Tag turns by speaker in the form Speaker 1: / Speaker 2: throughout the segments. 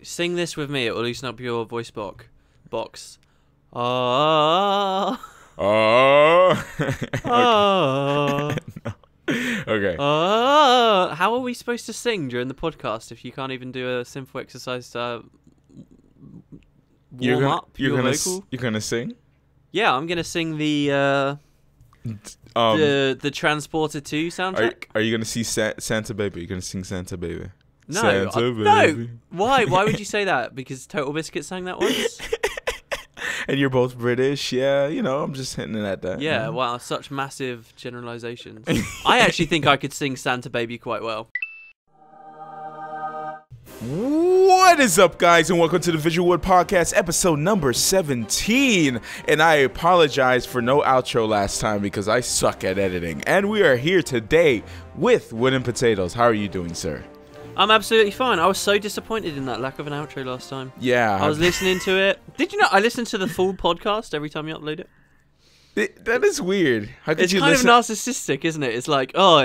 Speaker 1: Sing this with me. It will loosen up your voice box. Ah.
Speaker 2: Oh.
Speaker 1: Ah.
Speaker 2: No. Okay.
Speaker 1: How are we supposed to sing during the podcast if you can't even do a simple exercise to warm up your vocal?
Speaker 2: You're gonna sing?
Speaker 1: Yeah, I'm gonna sing the Transporter 2 soundtrack.
Speaker 2: Are you gonna see Santa Baby? You're gonna sing Santa Baby?
Speaker 1: No,
Speaker 2: Santa Baby.
Speaker 1: no. Why? Why would you say that? Because Total Biscuit sang that once.
Speaker 2: And you're both British, yeah. You know, I'm just hinting at that.
Speaker 1: Yeah. Wow, such massive generalizations. I actually think I could sing Santa Baby quite well.
Speaker 2: What is up, guys, and welcome to the VisualWood podcast, episode number 17. And I apologize for no outro last time because I suck at editing. And we are here today with Wood and Potatoes. How are you doing, sir?
Speaker 1: I'm absolutely fine. I was so disappointed in that lack of an outro last time.
Speaker 2: Yeah.
Speaker 1: I was listening to it. Did you know I listen to the full podcast every time you upload it?
Speaker 2: That is weird. How could
Speaker 1: it's
Speaker 2: you
Speaker 1: kind
Speaker 2: listen?
Speaker 1: of narcissistic, isn't it? It's like, oh,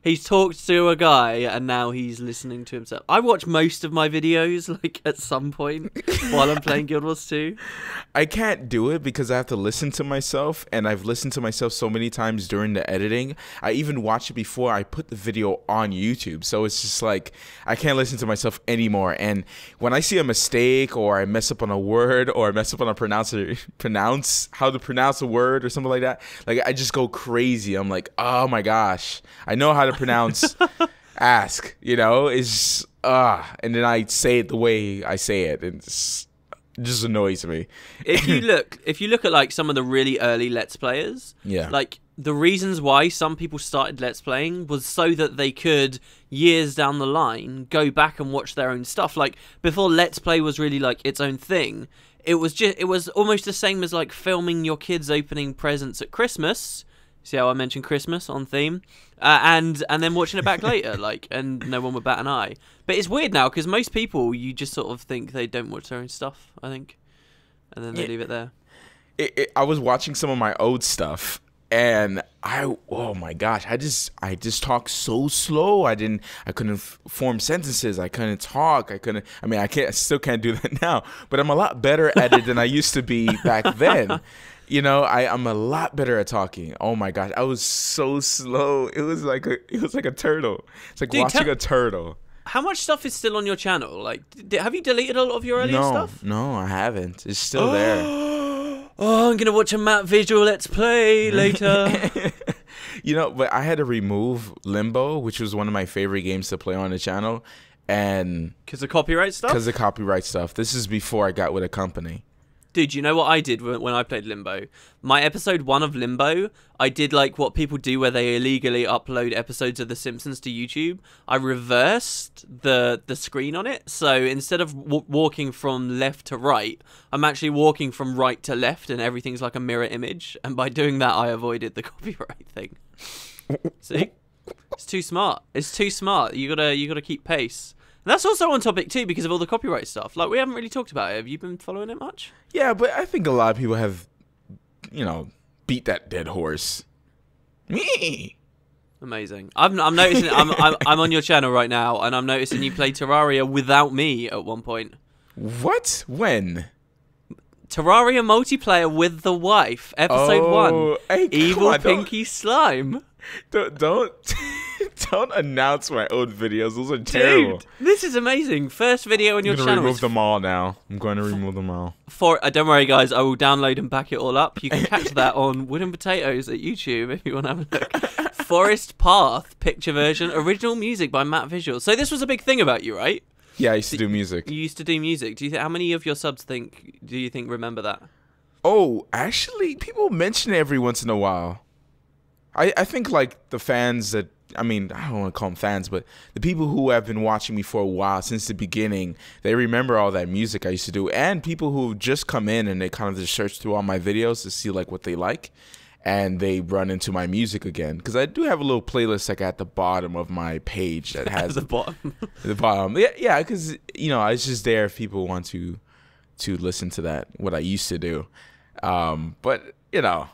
Speaker 1: he's talked to a guy and now he's listening to himself. I watch most of my videos like at some point while I'm playing Guild Wars 2.
Speaker 2: I can't do it because I have to listen to myself, and I've listened to myself so many times during the editing. I even watch it before I put the video on YouTube, so it's just like I can't listen to myself anymore. And when I see a mistake or I mess up on a word or I mess up on how to pronounce a word or something like that, like I just go crazy. I'm like, oh my gosh, I know how to pronounce ask, you know, it's and then I say it the way I say it, and it just annoys me.
Speaker 1: If you look at like some of the really early Let's Players,
Speaker 2: yeah,
Speaker 1: like the reasons why some people started Let's Playing was so that they could, years down the line, go back and watch their own stuff. Like before Let's Play was really like its own thing, it was almost the same as like filming your kids opening presents at Christmas. See how I mentioned Christmas on theme, and then watching it back later, like, and no one would bat an eye. But it's weird now because most people, you just sort of think they don't watch their own stuff, I think, and then they leave it there.
Speaker 2: I was watching some of my old stuff, and oh my gosh, I just talk so slow. I couldn't form sentences. I couldn't talk. I still can't do that now, but I'm a lot better at it than I used to be back then. You know, I'm a lot better at talking. Oh my gosh, I was so slow. It was like a turtle. It's like watching a turtle.
Speaker 1: How much stuff is still on your channel? Like, have you deleted a lot of your earlier stuff?
Speaker 2: No, I haven't. It's still there.
Speaker 1: Oh, I'm gonna watch a Matt Visual Let's Play later.
Speaker 2: You know, but I had to remove Limbo, which was one of my favorite games to play on the channel, and
Speaker 1: because of copyright stuff.
Speaker 2: Because of copyright stuff. This is before I got with a company.
Speaker 1: Dude, you know what I did when I played Limbo? My episode 1 of Limbo, I did like what people do where they illegally upload episodes of The Simpsons to YouTube. I reversed the screen on it. So instead of walking from left to right, I'm actually walking from right to left and everything's like a mirror image. And by doing that, I avoided the copyright thing. See? It's too smart. It's too smart. You gotta keep pace. And that's also on topic too because of all the copyright stuff. Like, we haven't really talked about it. Have you been following it much?
Speaker 2: Yeah, but I think a lot of people have, you know, beat that dead horse. Me.
Speaker 1: Amazing. I'm noticing. I'm on your channel right now, and I'm noticing you play Terraria without me at one point.
Speaker 2: What? When?
Speaker 1: Terraria multiplayer with the wife, episode 1.
Speaker 2: Hey,
Speaker 1: Evil Pinky Slime.
Speaker 2: Don't announce my old videos. Those are terrible.
Speaker 1: Dude, this is amazing. First video on your channel.
Speaker 2: I'm going to remove them all now. I'm going to remove them all.
Speaker 1: Don't worry, guys. I will download and back it all up. You can catch that on Wood and Potatoes at YouTube if you want to have a look. Forest Path picture version, original music by Matt Visual. So this was a big thing about you, right?
Speaker 2: Yeah, I used to do music.
Speaker 1: You used to do music. How many of your subs do you think remember that?
Speaker 2: Oh, actually, people mention it every once in a while. I think like the fans that, I mean, I don't want to call them fans, but the people who have been watching me for a while since the beginning, they remember all that music I used to do. And people who just come in and they kind of just search through all my videos to see like what they like, and they run into my music again. Because I do have a little playlist like at the bottom of my page that has
Speaker 1: the bottom.
Speaker 2: The bottom. Yeah, because you know, it's just there if people want to listen to that, what I used to do. But you know.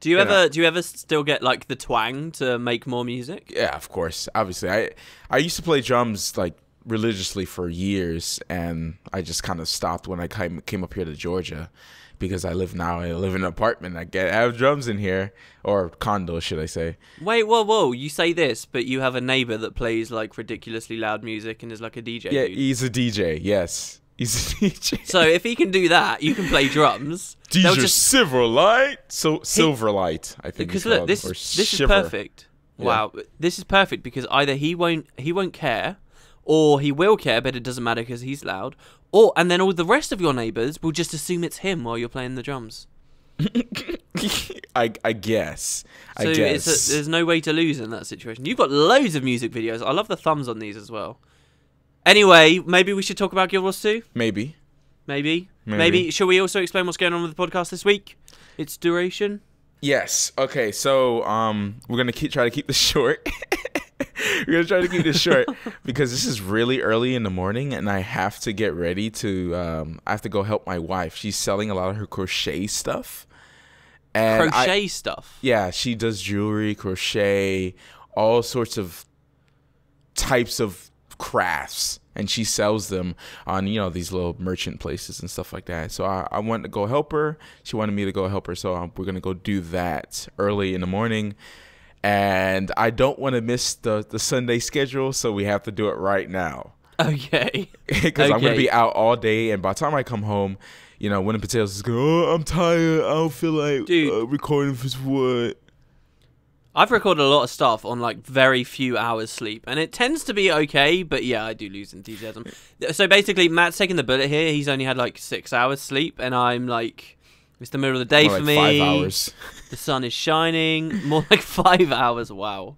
Speaker 1: Do you ever still get like the twang to make more music?
Speaker 2: Yeah, of course. Obviously, I used to play drums like religiously for years, and I just kind of stopped when I came up here to Georgia, because I live in an apartment. I have drums in here, or condo, should I say?
Speaker 1: Wait, whoa! You say this, but you have a neighbor that plays like ridiculously loud music and is like a DJ.
Speaker 2: Yeah,
Speaker 1: dude.
Speaker 2: he's a DJ. Yes, he's a DJ.
Speaker 1: So if he can do that, you can play drums.
Speaker 2: DJ Silverlight. So Silverlight, I think.
Speaker 1: Because look, this is perfect. Yeah. Wow, this is perfect because either he won't care, or he will care, but it doesn't matter because he's loud. And then all the rest of your neighbors will just assume it's him while you're playing the drums.
Speaker 2: I guess.
Speaker 1: So there's no way to lose in that situation. You've got loads of music videos. I love the thumbs on these as well. Anyway, maybe we should talk about Guild Wars 2? Maybe. Shall we also explain what's going on with the podcast this week? Its duration?
Speaker 2: Yes. Okay, so we're going to try to keep this short. We're going to try to keep this short because this is really early in the morning, and I have to get ready to I have to go help my wife. She's selling a lot of her crochet stuff. And
Speaker 1: stuff?
Speaker 2: Yeah, she does jewelry, crochet, all sorts of types of crafts, and she sells them on, these little merchant places and stuff like that. So I wanted to go help her. She wanted me to go help her, so we're going to go do that early in the morning. And I don't want to miss the Sunday schedule, so we have to do it right now.
Speaker 1: Okay.
Speaker 2: Because I'm going to be out all day, and by the time I come home, Winning Potatoes is going, I'm tired. I don't feel like recording VisualWood.
Speaker 1: I've recorded a lot of stuff on like very few hours sleep, and it tends to be okay, but yeah, I do lose enthusiasm. So basically, Matt's taking the bullet here. He's only had like 6 hours sleep, and I'm like... It's the middle of the day for me.
Speaker 2: 5 hours.
Speaker 1: The sun is shining. More like 5 hours. Wow.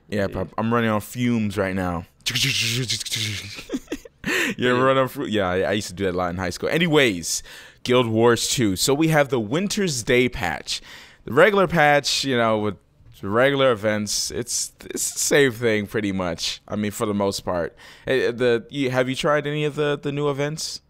Speaker 2: Yeah, I'm running on fumes right now. I used to do that a lot in high school. Anyways, Guild Wars 2. So we have the Winter's Day patch. The regular patch, with the regular events, it's the same thing pretty much. I mean, for the most part. Have you tried any of the new events?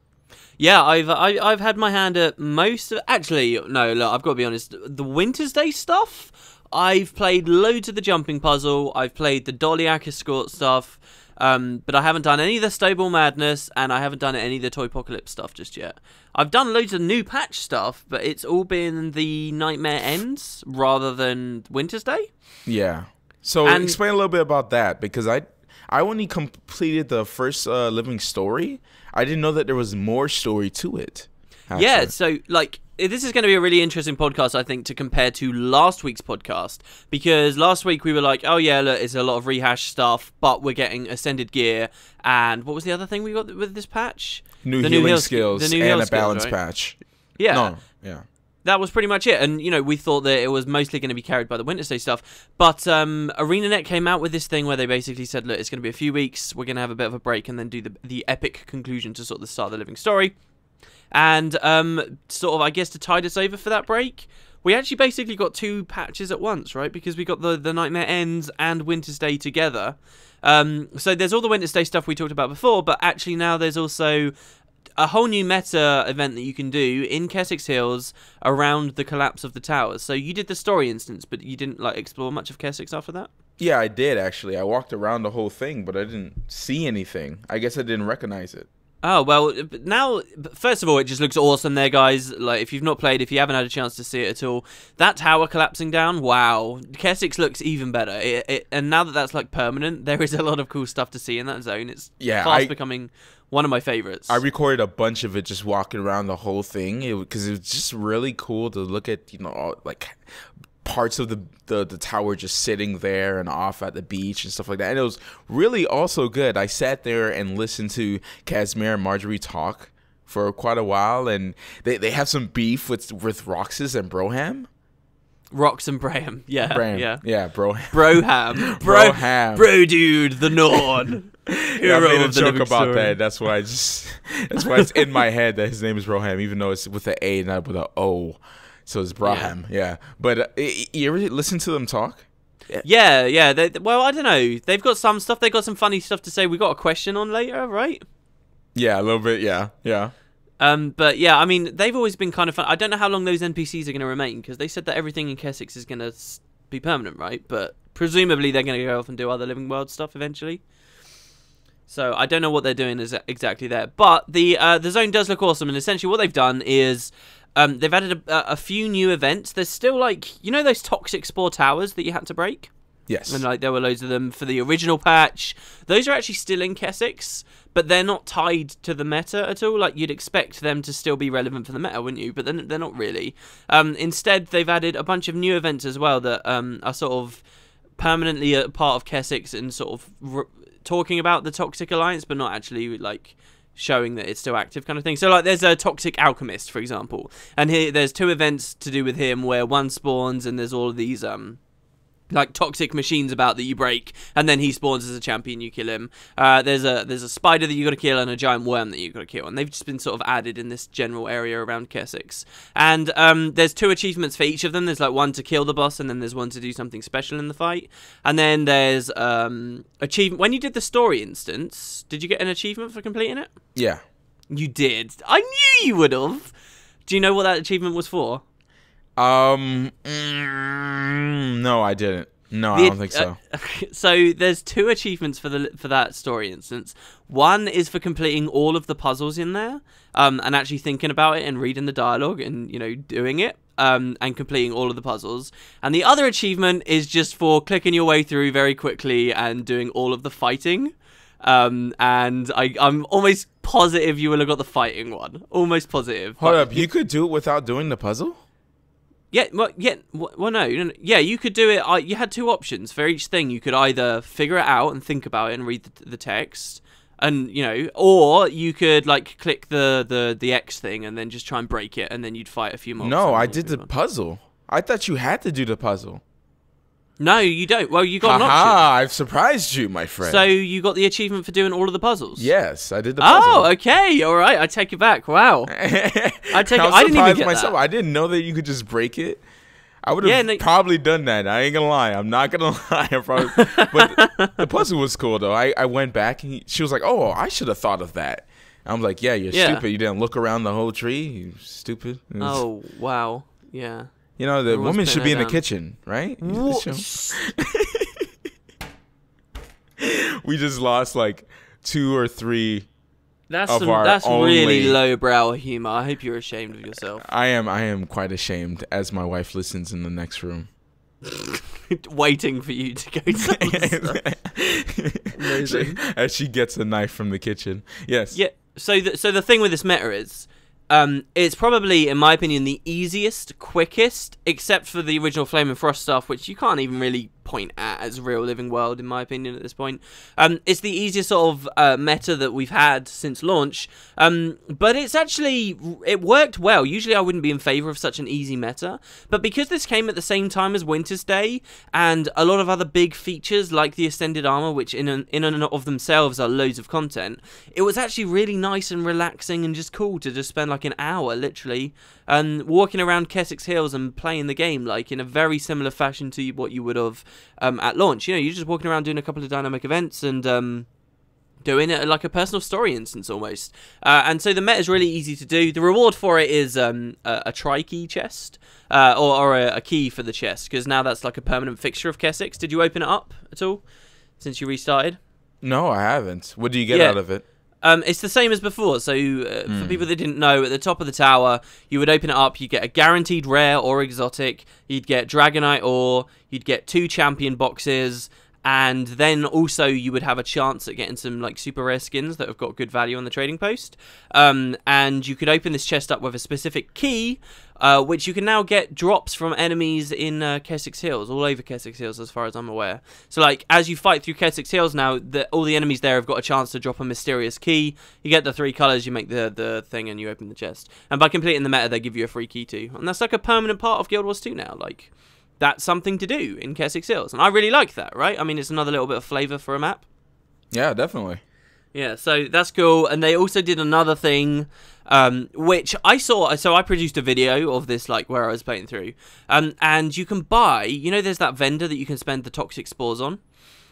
Speaker 1: Yeah, I've had my hand at most of... Actually, no, look, I've got to be honest. The Winter's Day stuff, I've played loads of the jumping puzzle. I've played the Dolyak Escort stuff. But I haven't done any of the Stable Madness, and I haven't done any of the Toypocalypse stuff just yet. I've done loads of new patch stuff, but it's all been the Nightmare Ends rather than Winter's Day.
Speaker 2: Yeah. So explain a little bit about that, because I only completed the first living story. I didn't know that there was more story to it. Actually.
Speaker 1: Yeah, so like this is going to be a really interesting podcast, I think, to compare to last week's podcast, because last week we were like, oh yeah, look, it's a lot of rehash stuff, but we're getting Ascended gear, and what was the other thing we got with this patch?
Speaker 2: New healing skills and a balance patch.
Speaker 1: Yeah.
Speaker 2: No, yeah.
Speaker 1: That was pretty much it, and we thought that it was mostly going to be carried by the Winter's Day stuff, but ArenaNet came out with this thing where they basically said, look, it's going to be a few weeks, we're going to have a bit of a break, and then do the epic conclusion to sort of start the living story, and sort of, I guess, to tide us over for that break, we actually basically got 2 patches at once, right, because we got the Nightmare Ends and Winter's Day together. So there's all the Winter's Day stuff we talked about before, but actually now there's also a whole new meta event that you can do in Keswick Hills around the collapse of the towers. So you did the story instance, but you didn't explore much of Keswick after that?
Speaker 2: Yeah, I did actually. I walked around the whole thing, but I didn't see anything. I guess I didn't recognize it.
Speaker 1: Oh, well, now, first of all, it just looks awesome there, guys. Like, if you've not played, if you haven't had a chance to see it at all, that tower collapsing down, wow. Keswick looks even better. And now that that's, permanent, there is a lot of cool stuff to see in that zone. It's fast becoming one of my favorites.
Speaker 2: I recorded a bunch of it just walking around the whole thing, because it was just really cool to look at, parts of the tower just sitting there and off at the beach and stuff like that. And it was really also good. I sat there and listened to Kasmeer and Marjorie talk for quite a while, and they have some beef with Roxas and Broham.
Speaker 1: Rox and Braham, yeah,
Speaker 2: Broham,
Speaker 1: bro, dude, the Nord.
Speaker 2: Yeah, I made a joke about that. That's why it's in my head that his name is Broham, even though it's with an A, not with an O. So it's Braham, yeah. But you ever listen to them talk?
Speaker 1: Yeah. Well, I don't know. They've got some stuff. They've got some funny stuff to say. We got a question on later, right?
Speaker 2: Yeah, a little bit. Yeah.
Speaker 1: But yeah, I mean, they've always been kind of fun. I don't know how long those NPCs are going to remain, because they said that everything in Keswick is going to be permanent, right? But presumably they're going to go off and do other Living World stuff eventually. So I don't know what they're doing exactly there, but the zone does look awesome. And essentially, what they've done is they've added a few new events. There's still like those toxic spore towers that you had to break.
Speaker 2: Yes.
Speaker 1: And like there were loads of them for the original patch. Those are actually still in Kessex, but they're not tied to the meta at all. Like you'd expect them to still be relevant for the meta, wouldn't you? But they're not really. Instead, they've added a bunch of new events as well that are sort of permanently a part of Kessex and sort of talking about the Toxic Alliance, but not actually like showing that it's still active kind of thing. So like there's a Toxic Alchemist, for example, and here there's 2 events to do with him where one spawns and there's all of these like toxic machines about that you break, and then he spawns as a champion, you kill him. There's a spider that you got to kill and a giant worm that you got to kill, and they've just been sort of added in this general area around Kessex. And there's 2 achievements for each of them. There's like one to kill the boss, and then there's one to do something special in the fight. And then there's achievement when you did the story instance. Did you get an achievement for completing it?
Speaker 2: Yeah,
Speaker 1: you did. I knew you would have. Do you know what that achievement was for?
Speaker 2: No, I didn't. No, I don't think so.
Speaker 1: So there's 2 achievements for that story instance. One is for completing all of the puzzles in there, and actually thinking about it and reading the dialogue and doing it, and completing all of the puzzles. And the other achievement is just for clicking your way through very quickly and doing all of the fighting. And I'm almost positive you will have got the fighting one. Almost positive.
Speaker 2: Hold up, you could do it without doing the puzzle?
Speaker 1: Yeah, well, no. Yeah, you could do it. You had 2 options for each thing. You could either figure it out and think about it and read the text, and or you could like click the X thing and then just try and break it, and then you'd fight a few more.
Speaker 2: No, I did the puzzle. I thought you had to do the puzzle.
Speaker 1: No, you don't. Well, you got an option.
Speaker 2: I've surprised you, my friend.
Speaker 1: So you got the achievement for doing all of the puzzles?
Speaker 2: Yes, I did the puzzle.
Speaker 1: Oh, okay. All right. I take it back. Wow. I didn't even get myself. That.
Speaker 2: I didn't know that you could just break it. I would have probably done that. I ain't gonna lie. I'm not gonna lie. But the puzzle was cool, though. I went back, and she was like, oh, I should have thought of that. I'm like, yeah, you're stupid. You didn't look around the whole tree. You stupid.
Speaker 1: Oh, wow. Yeah.
Speaker 2: The woman should be in the kitchen, right? We just lost like 2 or 3
Speaker 1: That's really lowbrow humor. I hope you're ashamed of yourself.
Speaker 2: I am quite ashamed as my wife listens in the next room.
Speaker 1: Waiting for you to go to Amazing.
Speaker 2: As she gets a knife from the kitchen. Yes.
Speaker 1: Yeah. So the thing with this meta is it's probably, in my opinion, the easiest, quickest, except for the original Flame and Frost stuff, which you can't even really point at as real living world, in my opinion, at this point. It's the easiest sort of meta that we've had since launch, but it worked well. Usually I wouldn't be in favor of such an easy meta, but because this came at the same time as Winter's Day, and a lot of other big features like the Ascended Armor, which in and of themselves are loads of content, it was actually really nice and relaxing and just cool to just spend like an hour, literally, walking around Kessex Hills and playing the game, like in a very similar fashion to what you would have at launch. You're just walking around doing a couple of dynamic events and doing it like a personal story instance almost. And so the meta is really easy to do. The reward for it is a tri-key chest, or a key for the chest, because now that's like a permanent fixture of Kessex. Did you open it up at all since you restarted?
Speaker 2: No, I haven't. What do you get out of it?
Speaker 1: It's the same as before. So for people that didn't know, at the top of the tower, you would open it up. You get a guaranteed rare or exotic. You'd get Dragonite ore. You'd get 2 champion boxes. And then also you would have a chance at getting some like super rare skins that have got good value on the trading post. And you could open this chest up with a specific key, which you can now get drops from enemies in Kessex Hills, all over Kessex Hills as far as I'm aware. So like as you fight through Kessex Hills now, all the enemies there have got a chance to drop a mysterious key. You get the 3 colours, you make the thing, and you open the chest. And by completing the meta, they give you a free key too. And that's like a permanent part of Guild Wars 2 now. Like, that's something to do in Kessex Hills, and I really like that, right? I mean, it's another little bit of flavour for a map.
Speaker 2: Yeah, definitely.
Speaker 1: Yeah, so that's cool. And they also did another thing, which I saw. So I produced a video of this, like where I was playing through, and you can buy. There's that vendor that you can spend the toxic spores on.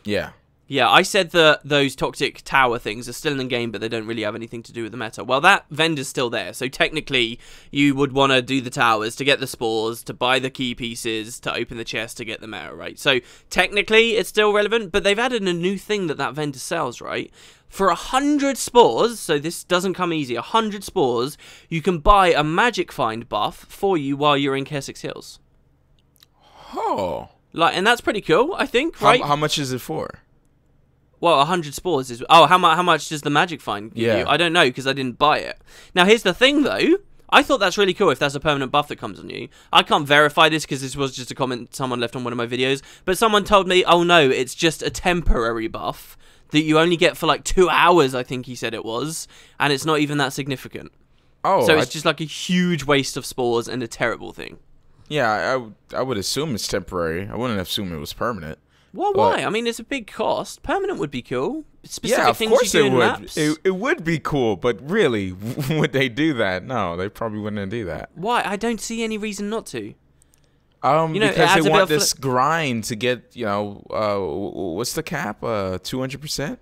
Speaker 2: Yeah.
Speaker 1: Yeah, I said that those toxic tower things are still in the game, but they don't really have anything to do with the meta. Well, that vendor's still there, so technically you would want to do the towers to get the spores, to buy the key pieces, to open the chest to get the meta, right? So technically it's still relevant, but they've added a new thing that vendor sells, right? For 100 spores, so this doesn't come easy, 100 spores, you can buy a magic find buff for you while you're in Kessex Hills.
Speaker 2: Oh.
Speaker 1: Like, and that's pretty cool, I think, right?
Speaker 2: How much is it for?
Speaker 1: Well, 100 spores is... Oh, how much does the magic find give you? I don't know, because I didn't buy it. Now, here's the thing, though. I thought that's really cool if that's a permanent buff that comes on you. I can't verify this, because this was just a comment someone left on one of my videos. But someone told me, oh, no, it's just a temporary buff that you only get for, like, 2 hours, I think he said it was. And it's not even that significant.
Speaker 2: Oh,
Speaker 1: so it's just, like, a huge waste of spores and a terrible thing.
Speaker 2: Yeah, I would assume it's temporary. I wouldn't assume it was permanent.
Speaker 1: Well, why? I mean, it's a big cost. Permanent would be cool. Specific
Speaker 2: yeah, of
Speaker 1: things
Speaker 2: course
Speaker 1: you do
Speaker 2: it
Speaker 1: in
Speaker 2: would.
Speaker 1: maps.
Speaker 2: It would be cool, but really, would they do that? No, they probably wouldn't do that.
Speaker 1: Why? I don't see any reason not to.
Speaker 2: Because they want this grind to get, what's the cap? 200%?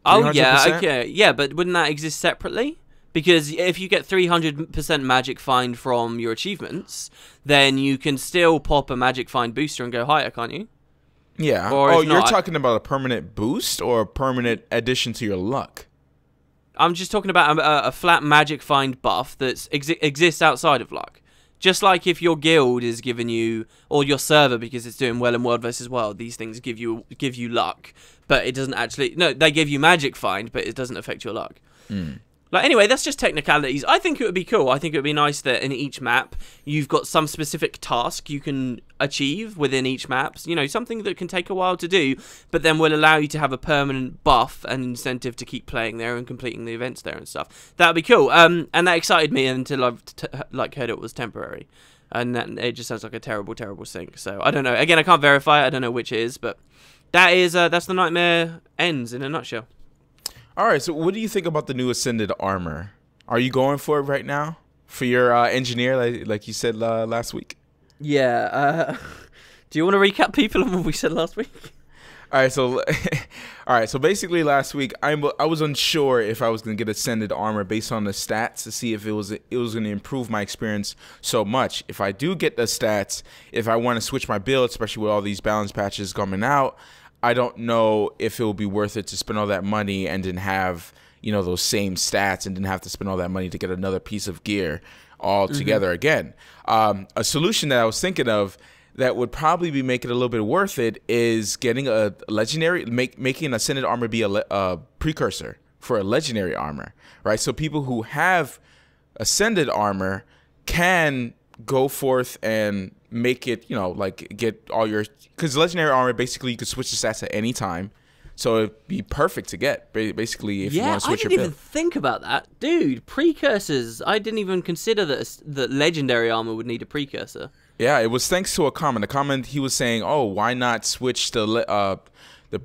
Speaker 1: Oh, yeah, okay. Yeah, but wouldn't that exist separately? Because if you get 300% magic find from your achievements, then you can still pop a magic find booster and go higher, can't you?
Speaker 2: Yeah.
Speaker 1: Or
Speaker 2: you're talking about a permanent boost or a permanent addition to your luck?
Speaker 1: I'm just talking about a flat magic find buff that exists outside of luck. Just like if your guild is giving you, or your server, because it's doing well in World vs. World, these things give you luck, but it doesn't actually... No, they give you magic find, but it doesn't affect your luck. Like, anyway, that's just technicalities. I think it would be cool. I think it would be nice that in each map, you've got some specific task you can achieve within each map. You know, something that can take a while to do, but then will allow you to have a permanent buff and incentive to keep playing there and completing the events there and stuff. That would be cool. And that excited me until I've heard it was temporary. And that, it just sounds like a terrible, terrible sync. So, I don't know. Again, I can't verify it. I don't know which it is, but that's the nightmare ends in a nutshell.
Speaker 2: All right, so what do you think about the new Ascended armor? Are you going for it right now? For your engineer, like you said last week?
Speaker 1: Yeah. Do you want to recap people on what we said last week?
Speaker 2: All right, so basically last week I was unsure if I was going to get Ascended armor based on the stats to see if it was going to improve my experience so much. If I do get the stats, if I want to switch my build, especially with all these balance patches coming out, I don't know if it will be worth it to spend all that money and then have, those same stats and then have to spend all that money to get another piece of gear all together again. A solution that I was thinking of that would probably be making it a little bit worth it is getting a legendary, making Ascended armor be a precursor for a legendary armor, right? So people who have Ascended armor can go forth and make it, get all your... Because legendary armor, basically, you could switch the stats at any time. So it'd be perfect to get, basically, if you want to switch your build.
Speaker 1: I didn't even think about that. Dude, precursors. I didn't even consider that legendary armor would need a precursor.
Speaker 2: Yeah, it was thanks to a comment. A comment, he was saying, oh, why not switch the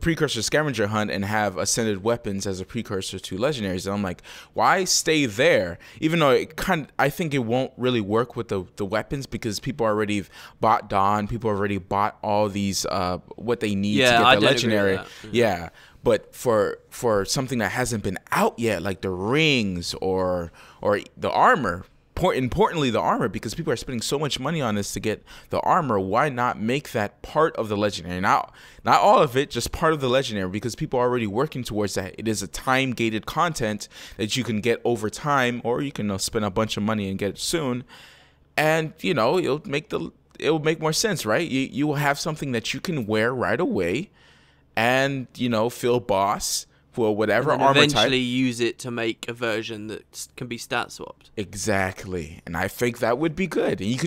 Speaker 2: precursor scavenger hunt and have Ascended weapons as a precursor to legendaries? And I'm like, why stay there? Even though I think it won't really work with the weapons because people already bought Dawn, people already bought all these what they need to get the legendary. Yeah, but for something that hasn't been out yet, like the rings or the armor. Importantly, the armor, because people are spending so much money on this to get the armor. Why not make that part of the legendary? Not all of it, just part of the legendary, because people are already working towards that. It is a time-gated content that you can get over time, or you can spend a bunch of money and get it soon, and it'll make more sense, right? You will have something that you can wear right away, and feel boss. For whatever
Speaker 1: and
Speaker 2: armor type,
Speaker 1: eventually use it to make a version that can be stat swapped.
Speaker 2: Exactly, and I think that would be good. And you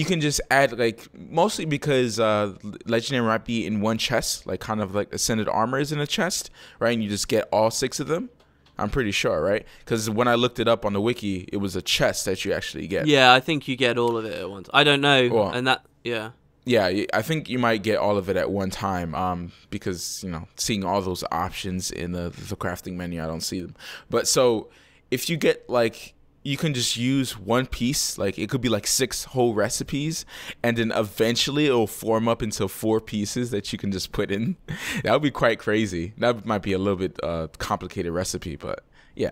Speaker 2: can just add, like, mostly because legendary might be in one chest, like kind of like Ascended armor is in a chest, right? And you just get all 6 of them. I'm pretty sure, right? Because when I looked it up on the wiki, it was a chest that you actually get.
Speaker 1: Yeah, I think you get all of it at once. I don't know, yeah.
Speaker 2: Yeah, I think you might get all of it at one time because, seeing all those options in the crafting menu, I don't see them. But so if you get, like, you can just use one piece, like it could be like 6 whole recipes, and then eventually it'll form up into 4 pieces that you can just put in. That would be quite crazy. That might be a little bit complicated recipe, but yeah.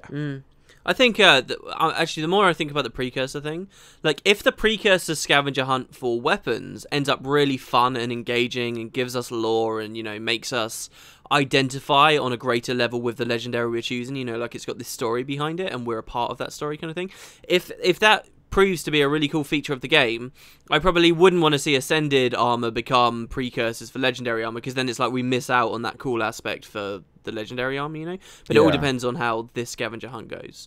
Speaker 1: I think, actually, the more I think about the precursor thing, like, if the precursor scavenger hunt for weapons ends up really fun and engaging and gives us lore and, you know, makes us identify on a greater level with the legendary we're choosing, you know, like it's got this story behind it and we're a part of that story kind of thing. If that proves to be a really cool feature of the game, I probably wouldn't want to see Ascended armor become precursors for legendary armor, because then it's like we miss out on that cool aspect for the legendary armor, you know. But it all depends on how this scavenger hunt goes.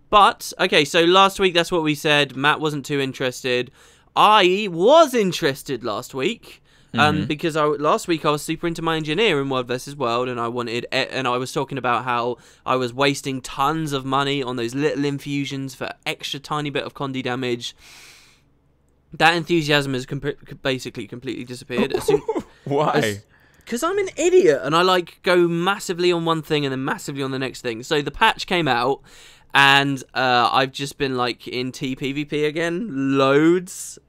Speaker 1: But okay, so last week that's what we said. Matt wasn't too interested. I was interested last week. Because last week I was super into my engineer in World vs. World, and I was talking about how I was wasting tons of money on those little infusions for extra tiny bit of condi damage. That enthusiasm has basically completely disappeared.
Speaker 2: Why?
Speaker 1: Because I'm an idiot, and I like go massively on one thing and then massively on the next thing. So the patch came out, and I've just been like in TPVP again, loads.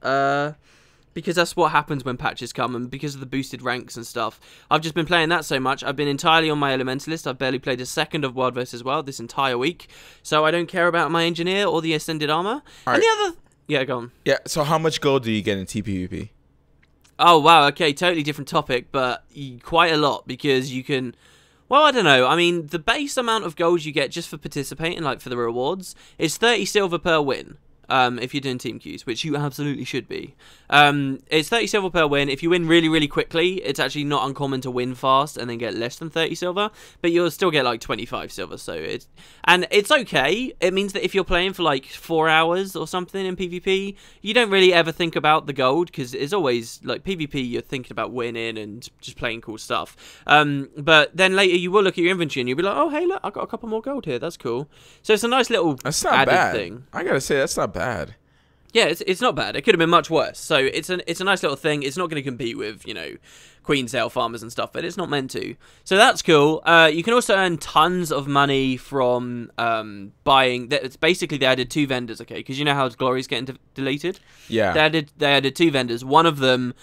Speaker 1: Because that's what happens when patches come, and because of the boosted ranks and stuff. I've just been playing that so much. I've been entirely on my Elementalist. I've barely played a second of World vs. World this entire week. So I don't care about my Engineer or the Ascended Armor.
Speaker 2: All
Speaker 1: and
Speaker 2: right.
Speaker 1: the other... Yeah, go on.
Speaker 2: Yeah, so how much gold do you get in TPVP?
Speaker 1: Oh, wow, okay, totally different topic, but quite a lot, because you can... Well, I don't know. I mean, the base amount of gold you get just for participating, like for the rewards, is 30 silver per win. If you're doing team queues, which you absolutely should be. It's 30 silver per win. If you win really, really quickly, it's actually not uncommon to win fast and then get less than 30 silver, but you'll still get like 25 silver, so it's okay. It means that if you're playing for like 4 hours or something in PvP, you don't really ever think about the gold, because it's always, like, PvP, you're thinking about winning and just playing cool stuff. But then later you will look at your inventory and you'll be like, oh, hey, look, I've got a couple more gold here, that's cool. So it's a nice little added thing.
Speaker 2: I gotta say, that's not bad.
Speaker 1: Yeah, it's not bad. It could have been much worse. So it's a nice little thing. It's not going to compete with, you know, Queen's Ale farmers and stuff, but it's not meant to. So that's cool. You can also earn tons of money from buying. It's basically, they added 2 vendors, okay? Because you know how Glory's getting deleted?
Speaker 2: Yeah.
Speaker 1: They added 2 vendors. One of them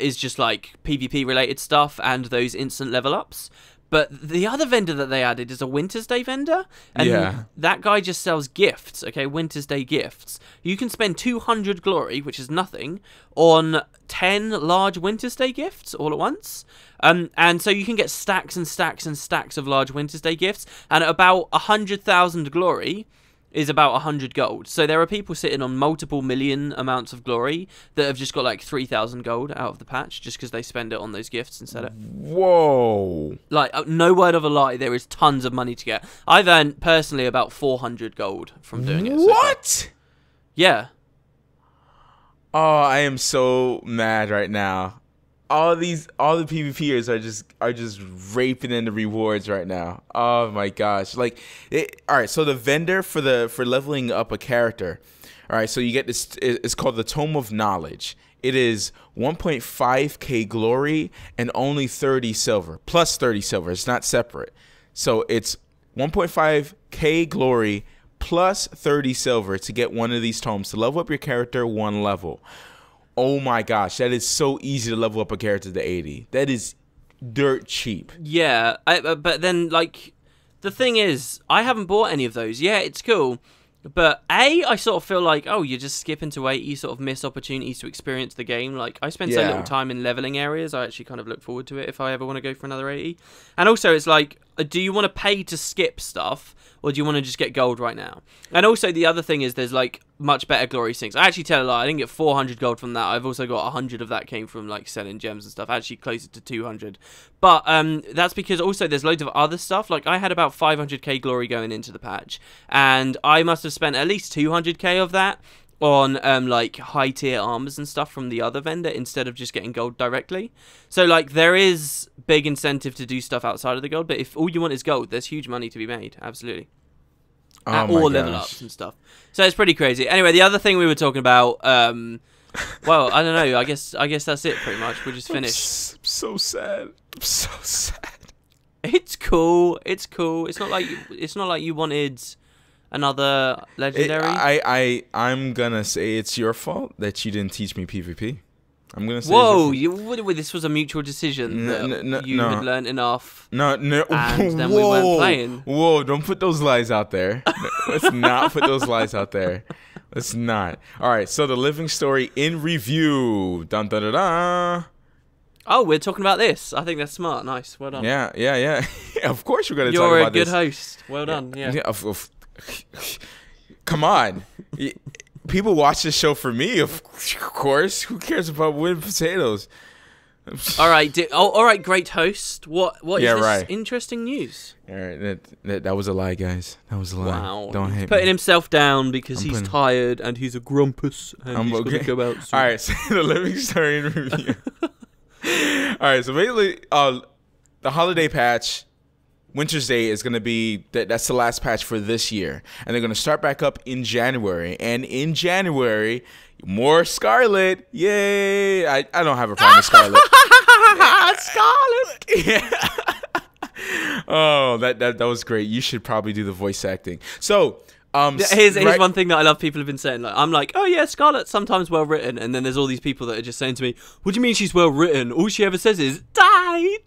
Speaker 1: is just like PvP related stuff and those instant level ups. But the other vendor that they added is a Winter's Day vendor. And that guy just sells gifts, okay? Winter's Day gifts. You can spend 200 glory, which is nothing, on 10 large Winter's Day gifts all at once. And so you can get stacks and stacks and stacks of large Winter's Day gifts. And at about 100,000 glory is about 100 gold. So there are people sitting on multiple million amounts of glory that have just got like 3,000 gold out of the patch just because they spend it on those gifts and sell it.
Speaker 2: Whoa.
Speaker 1: Like, no word of a lie, there is tons of money to get. I've earned, personally, about 400 gold from doing it.
Speaker 2: What?
Speaker 1: Yeah.
Speaker 2: Oh, I am so mad right now. All the PvPers are just raping in the rewards right now. Oh my gosh! All right. So the vendor for leveling up a character. All right. So you get this. It's called the Tome of Knowledge. It is 1.5k glory and only 30 silver, plus 30 silver. It's not separate. So it's 1.5k glory plus 30 silver to get one of these tomes to level up your character 1 level. Oh my gosh, that is so easy to level up a character to 80. That is dirt cheap.
Speaker 1: Yeah, but then, like, the thing is, I haven't bought any of those. Yeah, it's cool. But I sort of feel like, oh, you're just skipping to 80, you sort of miss opportunities to experience the game. Like, I spend so little time in leveling areas, I actually kind of look forward to it if I ever want to go for another 80. And also, it's like, do you want to pay to skip stuff, or do you want to just get gold right now? And also, the other thing is there's, like, much better glory sinks. I actually tell a lie, I didn't get 400 gold from that. I've also got 100 of that came from, like, selling gems and stuff. Actually, closer to 200. But that's because also there's loads of other stuff. Like, I had about 500k glory going into the patch, and I must have spent at least 200k of that on like high tier armors and stuff from the other vendor instead of just getting gold directly. So like there is big incentive to do stuff outside of the gold, but if all you want is gold, there's huge money to be made. Absolutely. Or level ups and stuff. So it's pretty crazy. Anyway, the other thing we were talking about, well, I don't know. I guess that's it pretty much. We're just finished.
Speaker 2: I'm so sad. I'm so sad.
Speaker 1: It's cool. It's cool. It's not like you wanted another legendary.
Speaker 2: I'm gonna say it's your fault that you didn't teach me PvP. I'm gonna say.
Speaker 1: Whoa! This was a mutual decision that you had learned enough.
Speaker 2: No,
Speaker 1: and then we weren't playing.
Speaker 2: Whoa! Don't put those lies out there. Let's not put those lies out there. Let's not. All right. So the living story in review. Dun dun dun dun.
Speaker 1: Oh, we're talking about this. I think that's smart. Nice. Well done.
Speaker 2: Yeah. Of course, we're gonna talk
Speaker 1: You're
Speaker 2: about
Speaker 1: a good
Speaker 2: this.
Speaker 1: host. Well done. Yeah.
Speaker 2: Come on. People watch this show for me, of course. Who cares about wooden potatoes?
Speaker 1: All right. All right. Great host. What is this
Speaker 2: right.
Speaker 1: interesting news?
Speaker 2: All right. That was a lie, guys. That was a lie.
Speaker 1: Wow.
Speaker 2: Don't hate me.
Speaker 1: Putting himself down because he's tired and he's a grumpus and he's gonna go out soon.
Speaker 2: All right. So the living story in review. All right. So basically, the holiday patch. Winter's Day is going to be, that's the last patch for this year. And they're going to start back up in January. And in January, more Scarlet. Yay. I don't have a problem with Scarlet.
Speaker 1: Scarlet.
Speaker 2: Yeah. Oh, that was great. You should probably do the voice acting. So,
Speaker 1: here's one thing that I love people have been saying. Like, I'm like, oh yeah, Scarlett's sometimes well written, and then there's all these people that are just saying to me, what do you mean she's well written? All she ever says is die,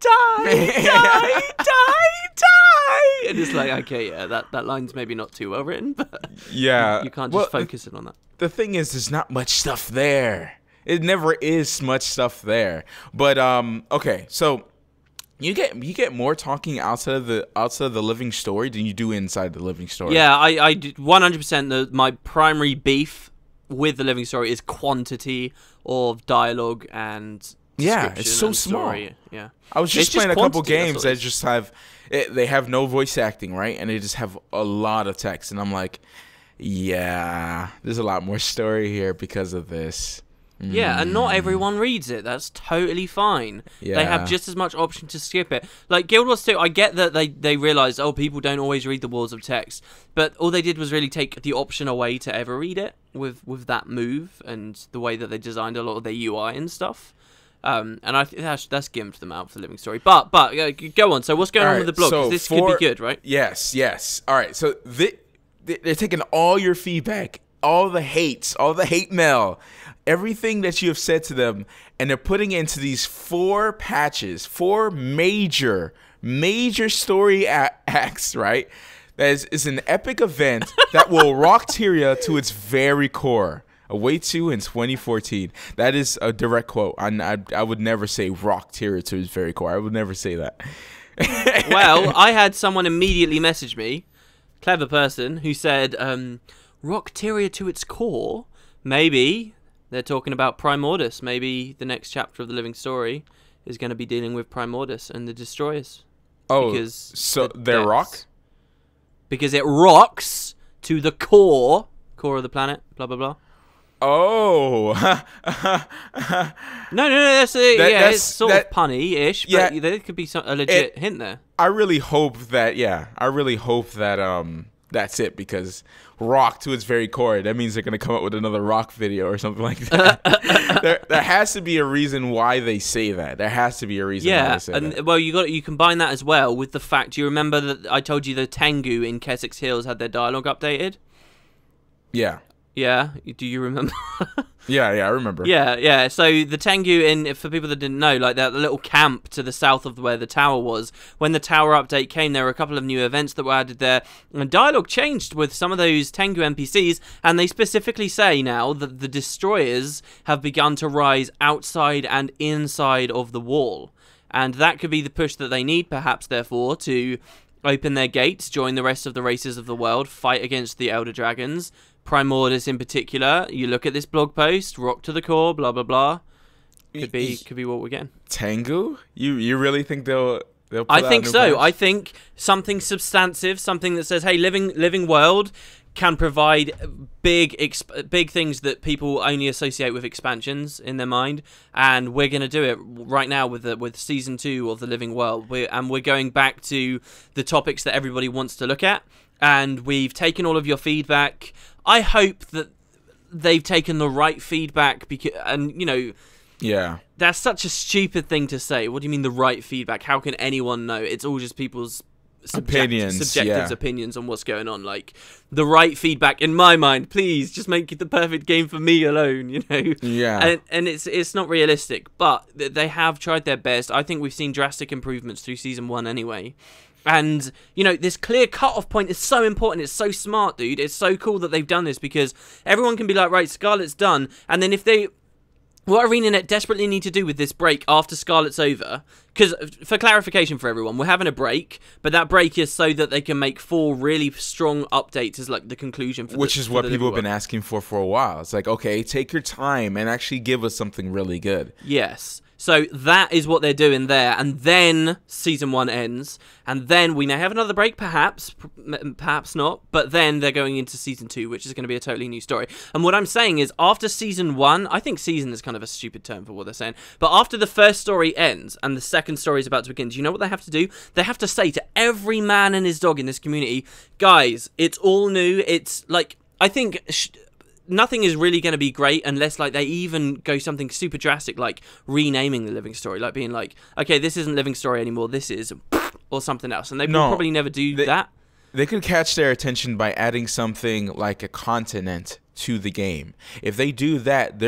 Speaker 1: and it's like, okay, yeah, that line's maybe not too well written, but
Speaker 2: yeah,
Speaker 1: you can't just focus it on that.
Speaker 2: The thing is, there's not much stuff there. It never is much stuff there. But okay, so you get more talking outside of the living story than you do inside the living story.
Speaker 1: Yeah, I 100%. My primary beef with the living story is quantity of dialogue and
Speaker 2: it's so small.
Speaker 1: Story. Yeah,
Speaker 2: I was just playing a couple games that just have they have no voice acting, right, and they just have a lot of text, and I'm like, yeah, there's a lot more story here because of this.
Speaker 1: Yeah, and not everyone reads it. That's totally fine.
Speaker 2: Yeah.
Speaker 1: They have just as much option to skip it. Like Guild Wars 2, I get that they realized, people don't always read the walls of text, but all they did was really take the option away to ever read it with that move and the way that they designed a lot of their UI and stuff. And I think that's gimped them out for the living story. But go on. So what's going on with the blog?
Speaker 2: So
Speaker 1: this could be good, right?
Speaker 2: Yes. All right. So they're taking all your feedback, all the hate mail, everything that you have said to them, and they're putting it into these 4 patches, 4 major story acts, right? That is an epic event that will rock Tyria to its very core. Await to in 2014. That is a direct quote. I would never say rock Tyria to its very core. I would never say that.
Speaker 1: Well, I had someone immediately message me, clever person, who said, rock Tyria to its core? Maybe they're talking about Primordus. Maybe the next chapter of the living story is going to be dealing with Primordus and the Destroyers.
Speaker 2: So they're rock?
Speaker 1: Because it rocks to the core of the planet, blah, blah, blah.
Speaker 2: Oh.
Speaker 1: No, that's it's sort of punny-ish, but there could be a legit hint there.
Speaker 2: I really hope that, that's it, because rock to its very core, that means they're going to come up with another rock video or something like that. there has to be a reason why they say that. There has to be a reason why they say that.
Speaker 1: And well, you combine that as well with the fact, do you remember that I told you the Tengu in Keswick's Hills had their dialogue updated?
Speaker 2: Yeah.
Speaker 1: Yeah, do you remember?
Speaker 2: Yeah, I remember.
Speaker 1: Yeah. So the Tengu, for people that didn't know, like that little camp to the south of where the tower was, when the tower update came, there were a couple of new events that were added there, and dialogue changed with some of those Tengu NPCs, and they specifically say now that the Destroyers have begun to rise outside and inside of the wall, and that could be the push that they need, perhaps, therefore, to open their gates, join the rest of the races of the world, fight against the Elder Dragons, Primordus in particular. You look at this blog post, rock to the core, blah blah blah. Could be what we're getting.
Speaker 2: Tengu? You really think they'll put
Speaker 1: I think so.
Speaker 2: patch?
Speaker 1: I think something substantive, something that says, hey, living world can provide big things that people only associate with expansions in their mind, and we're going to do it right now with season 2 of the Living World. We're going back to the topics that everybody wants to look at, and we've taken all of your feedback. I hope that they've taken the right feedback,
Speaker 2: yeah,
Speaker 1: that's such a stupid thing to say. What do you mean the right feedback? How can anyone know? It's all just people's
Speaker 2: Opinions,
Speaker 1: opinions on what's going on. Like, the right feedback, in my mind, please just make it the perfect game for me alone, you know?
Speaker 2: Yeah.
Speaker 1: And it's not realistic, but they have tried their best. I think we've seen drastic improvements through Season 1 anyway. And, you know, this clear cut-off point is so important. It's so smart, dude. It's so cool that they've done this, because everyone can be like, right, Scarlet's done. And then if they... What ArenaNet desperately need to do with this break after Scarlet's over, because for clarification for everyone, we're having a break, but that break is so that they can make 4 really strong updates as like the conclusion for
Speaker 2: Which is what people have been asking for a while. It's like, okay, take your time and actually give us something really good.
Speaker 1: Yes. So that is what they're doing there, and then Season 1 ends, and then we may have another break, perhaps not, but then they're going into Season 2, which is going to be a totally new story. And what I'm saying is, after Season 1, I think season is kind of a stupid term for what they're saying, but after the first story ends, and the second story is about to begin, do you know what they have to do? They have to say to every man and his dog in this community, guys, it's all new, it's like, I think... nothing is really going to be great unless like they even go something super drastic like renaming the living story, like being like, okay, this isn't living story anymore, this is or something else, and they will probably never do that.
Speaker 2: They could catch their attention by adding something like a continent to the game. If they do that,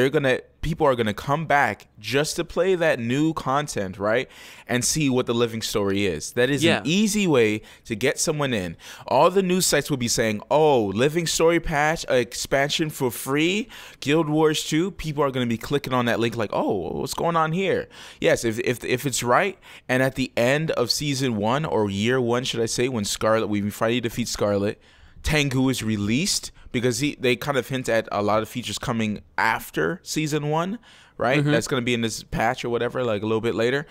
Speaker 2: people are gonna come back just to play that new content, right? And see what the living story is. That is an easy way to get someone in. All the news sites will be saying, oh, living story patch, expansion for free, Guild Wars 2. People are gonna be clicking on that link like, oh, what's going on here? Yes, if it's right, and at the end of Season 1, or Year 1, should I say, when we finally defeat Scarlet, Tengu is released, because they kind of hint at a lot of features coming after Season 1, right? That's going to be in this patch or whatever, like a little bit later.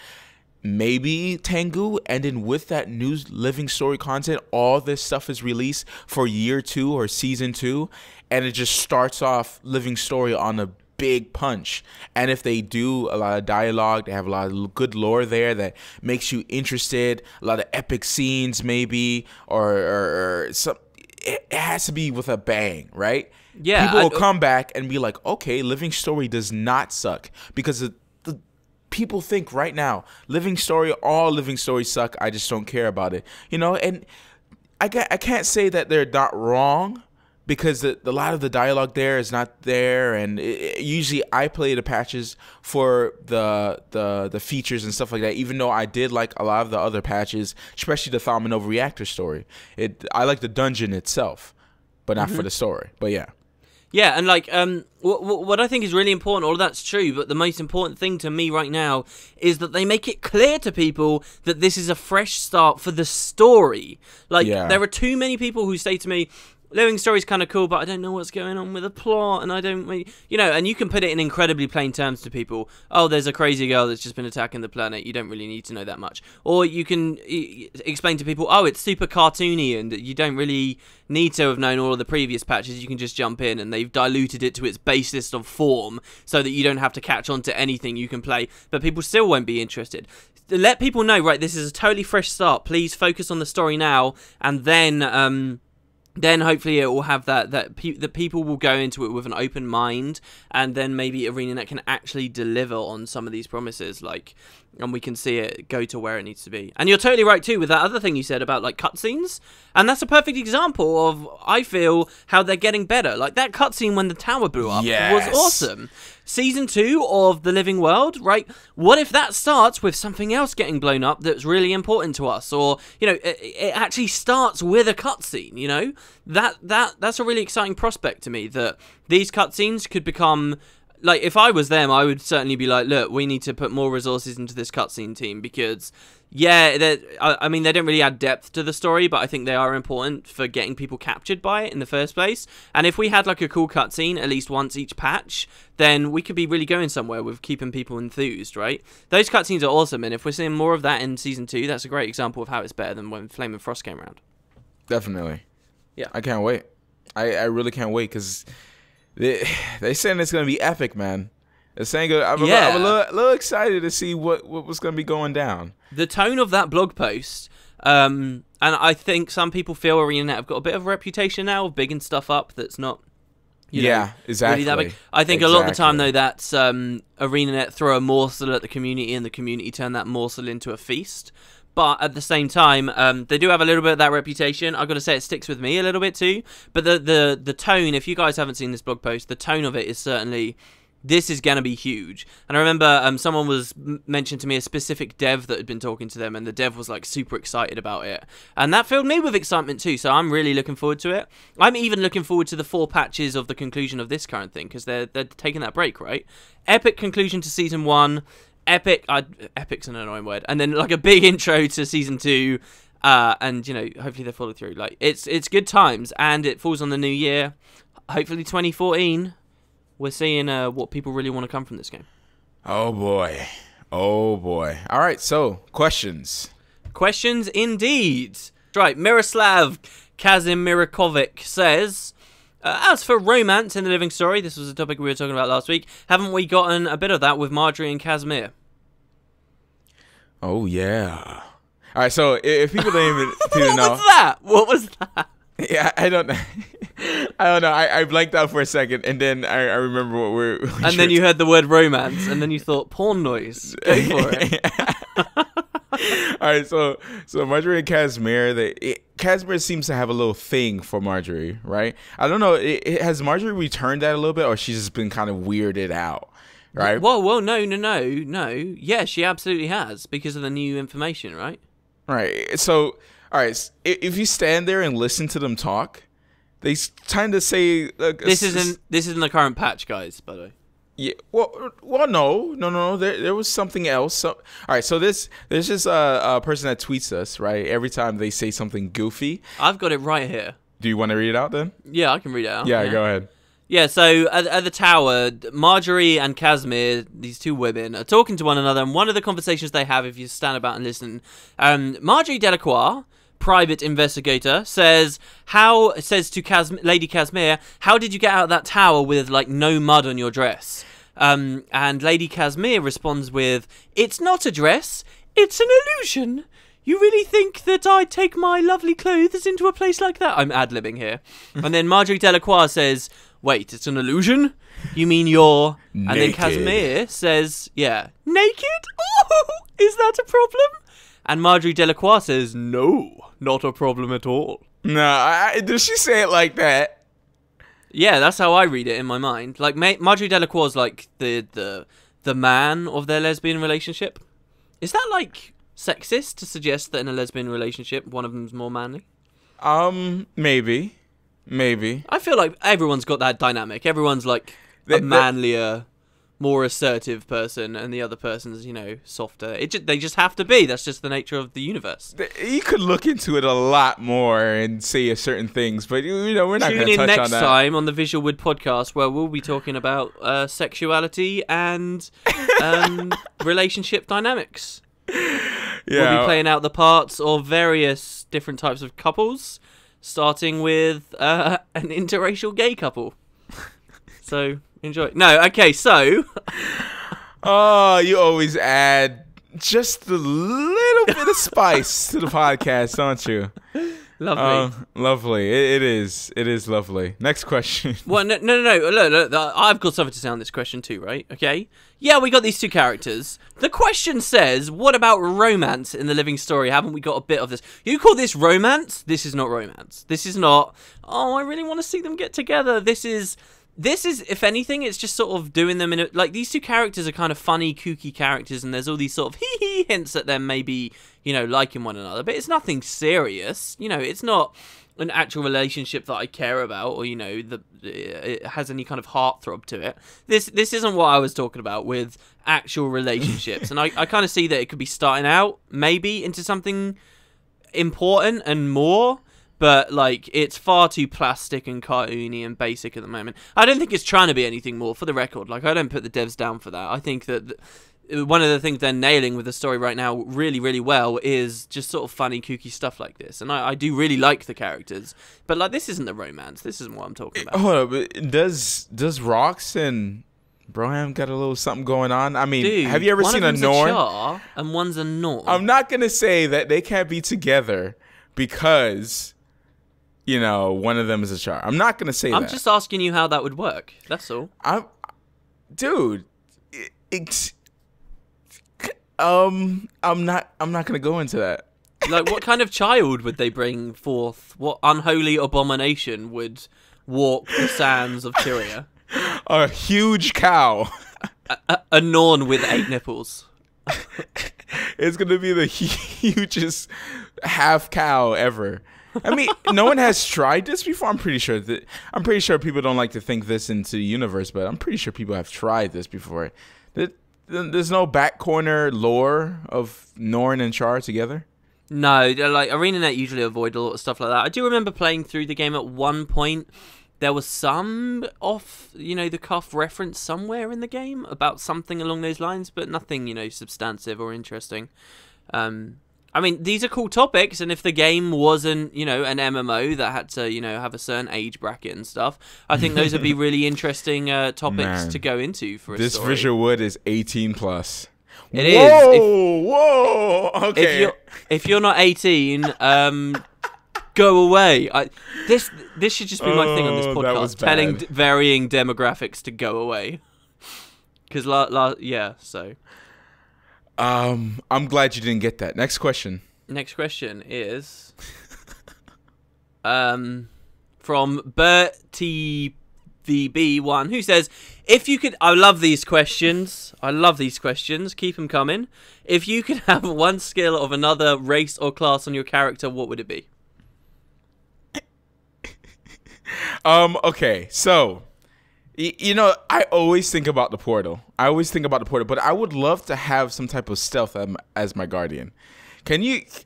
Speaker 2: Maybe Tengu, and then with that new living story content, all this stuff is released for Year 2 or Season 2, and it just starts off living story on a big punch. And if they do a lot of dialogue, they have a lot of good lore there that makes you interested, a lot of epic scenes maybe, or some... It has to be with a bang, right?
Speaker 1: Yeah.
Speaker 2: People will come back and be like, okay, living story does not suck. Because the people think right now, all living stories suck, I just don't care about it. You know, and I can't say that they're not wrong, because a lot of the dialogue there is not there, and usually I play the patches for the features and stuff like that, even though I did like a lot of the other patches, especially the Thalmanova reactor story. I like the dungeon itself, but not for the story. But yeah.
Speaker 1: Yeah, and like what I think is really important, all of that's true, but the most important thing to me right now is that they make it clear to people that this is a fresh start for the story. Like, there are too many people who say to me, living story's kind of cool, but I don't know what's going on with the plot, and I don't really... You know, and you can put it in incredibly plain terms to people. Oh, there's a crazy girl that's just been attacking the planet. You don't really need to know that much. Or you can explain to people, oh, it's super cartoony, and you don't really need to have known all of the previous patches. You can just jump in, and they've diluted it to its basest of form so that you don't have to catch on to anything you can play, but people still won't be interested. Let people know, right, this is a totally fresh start. Please focus on the story now, and then hopefully it will have that people will go into it with an open mind, and then maybe ArenaNet can actually deliver on some of these promises, like, and we can see it go to where it needs to be. And you're totally right too with that other thing you said about like cutscenes, and that's a perfect example of, I feel, how they're getting better. Like that cutscene when the tower blew up was awesome. Season 2 of The Living World, right? What if that starts with something else getting blown up that's really important to us? Or, you know, it actually starts with a cutscene, you know? That's a really exciting prospect to me, that these cutscenes could become... Like, if I was them, I would certainly be like, look, we need to put more resources into this cutscene team, because, yeah, I mean, they don't really add depth to the story, but I think they are important for getting people captured by it in the first place. And if we had, like, a cool cutscene at least once each patch, then we could be really going somewhere with keeping people enthused, right? Those cutscenes are awesome, and if we're seeing more of that in Season 2, that's a great example of how it's better than when Flame and Frost came around.
Speaker 2: Definitely.
Speaker 1: Yeah.
Speaker 2: I can't wait. I really can't wait, because... They saying it's gonna be epic, man. They're saying I'm a little excited to see what's gonna be going down.
Speaker 1: The tone of that blog post, and I think some people feel ArenaNet have got a bit of a reputation now of bigging stuff up that's not.
Speaker 2: Exactly.
Speaker 1: Really that big. I think a lot of the time though, that's ArenaNet throw a morsel at the community, and the community turn that morsel into a feast. But at the same time, they do have a little bit of that reputation. I've got to say, it sticks with me a little bit too. But the tone, if you guys haven't seen this blog post, the tone of it is certainly, this is going to be huge. And I remember someone was mentioned to me a specific dev that had been talking to them, and the dev was like super excited about it. And that filled me with excitement too, so I'm really looking forward to it. I'm even looking forward to the 4 patches of the conclusion of this current thing, because they're taking that break, right? Epic conclusion to Season 1. Epic's an annoying word, and then like a big intro to Season 2, and you know, hopefully they follow through. Like it's good times, and it falls on the new year, hopefully 2014. We're seeing what people really want to come from this game.
Speaker 2: Oh boy, all right, so questions
Speaker 1: indeed. Right, Miroslav Kazimirakovic says, as for romance in the living story, this was a topic we were talking about last week, haven't we gotten a bit of that with Marjorie and Kasmeer?
Speaker 2: Oh, yeah. All right, so if people don't even know.
Speaker 1: What was that?
Speaker 2: Yeah, I don't know. I blanked out for a second, and then I remember what we're...
Speaker 1: And then you heard the word romance, and then you thought, porn noise. Go for it.
Speaker 2: All right, so Marjorie and Kasmeer, Kasmeer seems to have a little thing for Marjorie, right? I don't know. Has Marjorie returned that a little bit, or she's just been kind of weirded out, right?
Speaker 1: Whoa, no. Yeah, she absolutely has, because of the new information, right?
Speaker 2: Right. So, all right, if you stand there and listen to them talk, they kind of say...
Speaker 1: This isn't the current patch, guys, by the way.
Speaker 2: Yeah, well, no. There was something else. So, all right, so there's just a person that tweets us, right? Every time they say something goofy.
Speaker 1: I've got it right here.
Speaker 2: Do you want to read it out then?
Speaker 1: Yeah, I can read it out.
Speaker 2: Yeah, go ahead.
Speaker 1: Yeah, so at the tower, Marjorie and Kasmeer, these two women, are talking to one another, and one of the conversations they have, if you stand about and listen, Marjorie Delacroix, private investigator, says to Lady Kasmeer, how did you get out of that tower with like no mud on your dress? And Lady Kasmeer responds with, it's not a dress, it's an illusion. You really think that I'd take my lovely clothes into a place like that? I'm ad-libbing here. And then Marjorie Delacroix says, wait, it's an illusion? You mean you're...
Speaker 2: Naked.
Speaker 1: And then Kasmeer says, yeah, naked? Oh, is that a problem? And Marjorie Delacroix says, no, not a problem at all.
Speaker 2: No, does she say it like that?
Speaker 1: Yeah, that's how I read it in my mind. Like, Marjorie Delacroix is like the man of their lesbian relationship. Is that like sexist to suggest that in a lesbian relationship one of them's more manly?
Speaker 2: Maybe.
Speaker 1: I feel like everyone's got that dynamic. Everyone's like a manlier, more assertive person, and the other person's, you know, softer. They just have to be. That's just the nature of the universe.
Speaker 2: You could look into it a lot more and say certain things, but you know, we're not going to touch on that.
Speaker 1: Tune in next time on the VisualWood podcast, where we'll be talking about sexuality and relationship dynamics.
Speaker 2: Yeah.
Speaker 1: We'll be playing out the parts of various different types of couples, starting with an interracial gay couple. So, enjoy. No, okay, so...
Speaker 2: Oh, you always add just a little bit of spice to the podcast, don't you?
Speaker 1: Lovely.
Speaker 2: Lovely. It is. It is lovely. Next question.
Speaker 1: Well, no. Look, I've got something to say on this question too, right? Okay? Yeah, we got these two characters. The question says, what about romance in the living story? Haven't we got a bit of this? You call this romance? This is not romance. This is not, oh, I really want to see them get together. This is, if anything, it's just sort of doing them in a, like, these two characters are kind of funny, kooky characters, and there's all these sort of hee-hee hints at them maybe, you know, liking one another, but it's nothing serious. You know, it's not an actual relationship that I care about, or, you know, it has any kind of heartthrob to it. This isn't what I was talking about with actual relationships, and I kind of see that it could be starting out, maybe, into something important and more, but, like, it's far too plastic and cartoony and basic at the moment. I don't think it's trying to be anything more, for the record. Like, I don't put the devs down for that. I think that one of the things they're nailing with the story right now really, really well is just sort of funny, kooky stuff like this. And I do really like the characters. But, like, this isn't the romance. This isn't what I'm talking about.
Speaker 2: Hold up. Does Rox and Broham got a little something going on? I mean,
Speaker 1: dude,
Speaker 2: have you ever seen a Norn?
Speaker 1: One's a char and one's a Norn.
Speaker 2: I'm not going to say that they can't be together because... you know, one of them is a char. I'm not going to say that.
Speaker 1: I'm just asking you how that would work. That's all.
Speaker 2: Dude, I'm not gonna go into that.
Speaker 1: Like, what kind of child would they bring forth? What unholy abomination would walk the sands of Tyria?
Speaker 2: A huge cow.
Speaker 1: A Norn with 8 nipples.
Speaker 2: It's gonna be the hugest half cow ever. I mean, no one has tried this before. I'm pretty sure people don't like to think this into the universe, but I'm pretty sure people have tried this before. There's no back corner lore of Norn and Char together.
Speaker 1: No, like ArenaNet usually avoid a lot of stuff like that. I do remember playing through the game at one point. There was some off, the cuff reference somewhere in the game about something along those lines, but nothing, substantive or interesting. I mean, these are cool topics, and if the game wasn't, an MMO that had to, have a certain age bracket and stuff, I think those would be really interesting topics to go into for a story.
Speaker 2: This VisualWood is 18 plus.
Speaker 1: It is.
Speaker 2: Whoa! Okay.
Speaker 1: If you're not 18, go away. This should just be my thing on this podcast, telling varying demographics to go away. Because so.
Speaker 2: I'm glad you didn't get that. Next question.
Speaker 1: Next question is from BertTVB1, who says, if you could... I love these questions. Keep them coming. If you could have one skill of another race or class on your character, what would it be?
Speaker 2: Okay, so... I always think about the portal. But I would love to have some type of stealth as my guardian.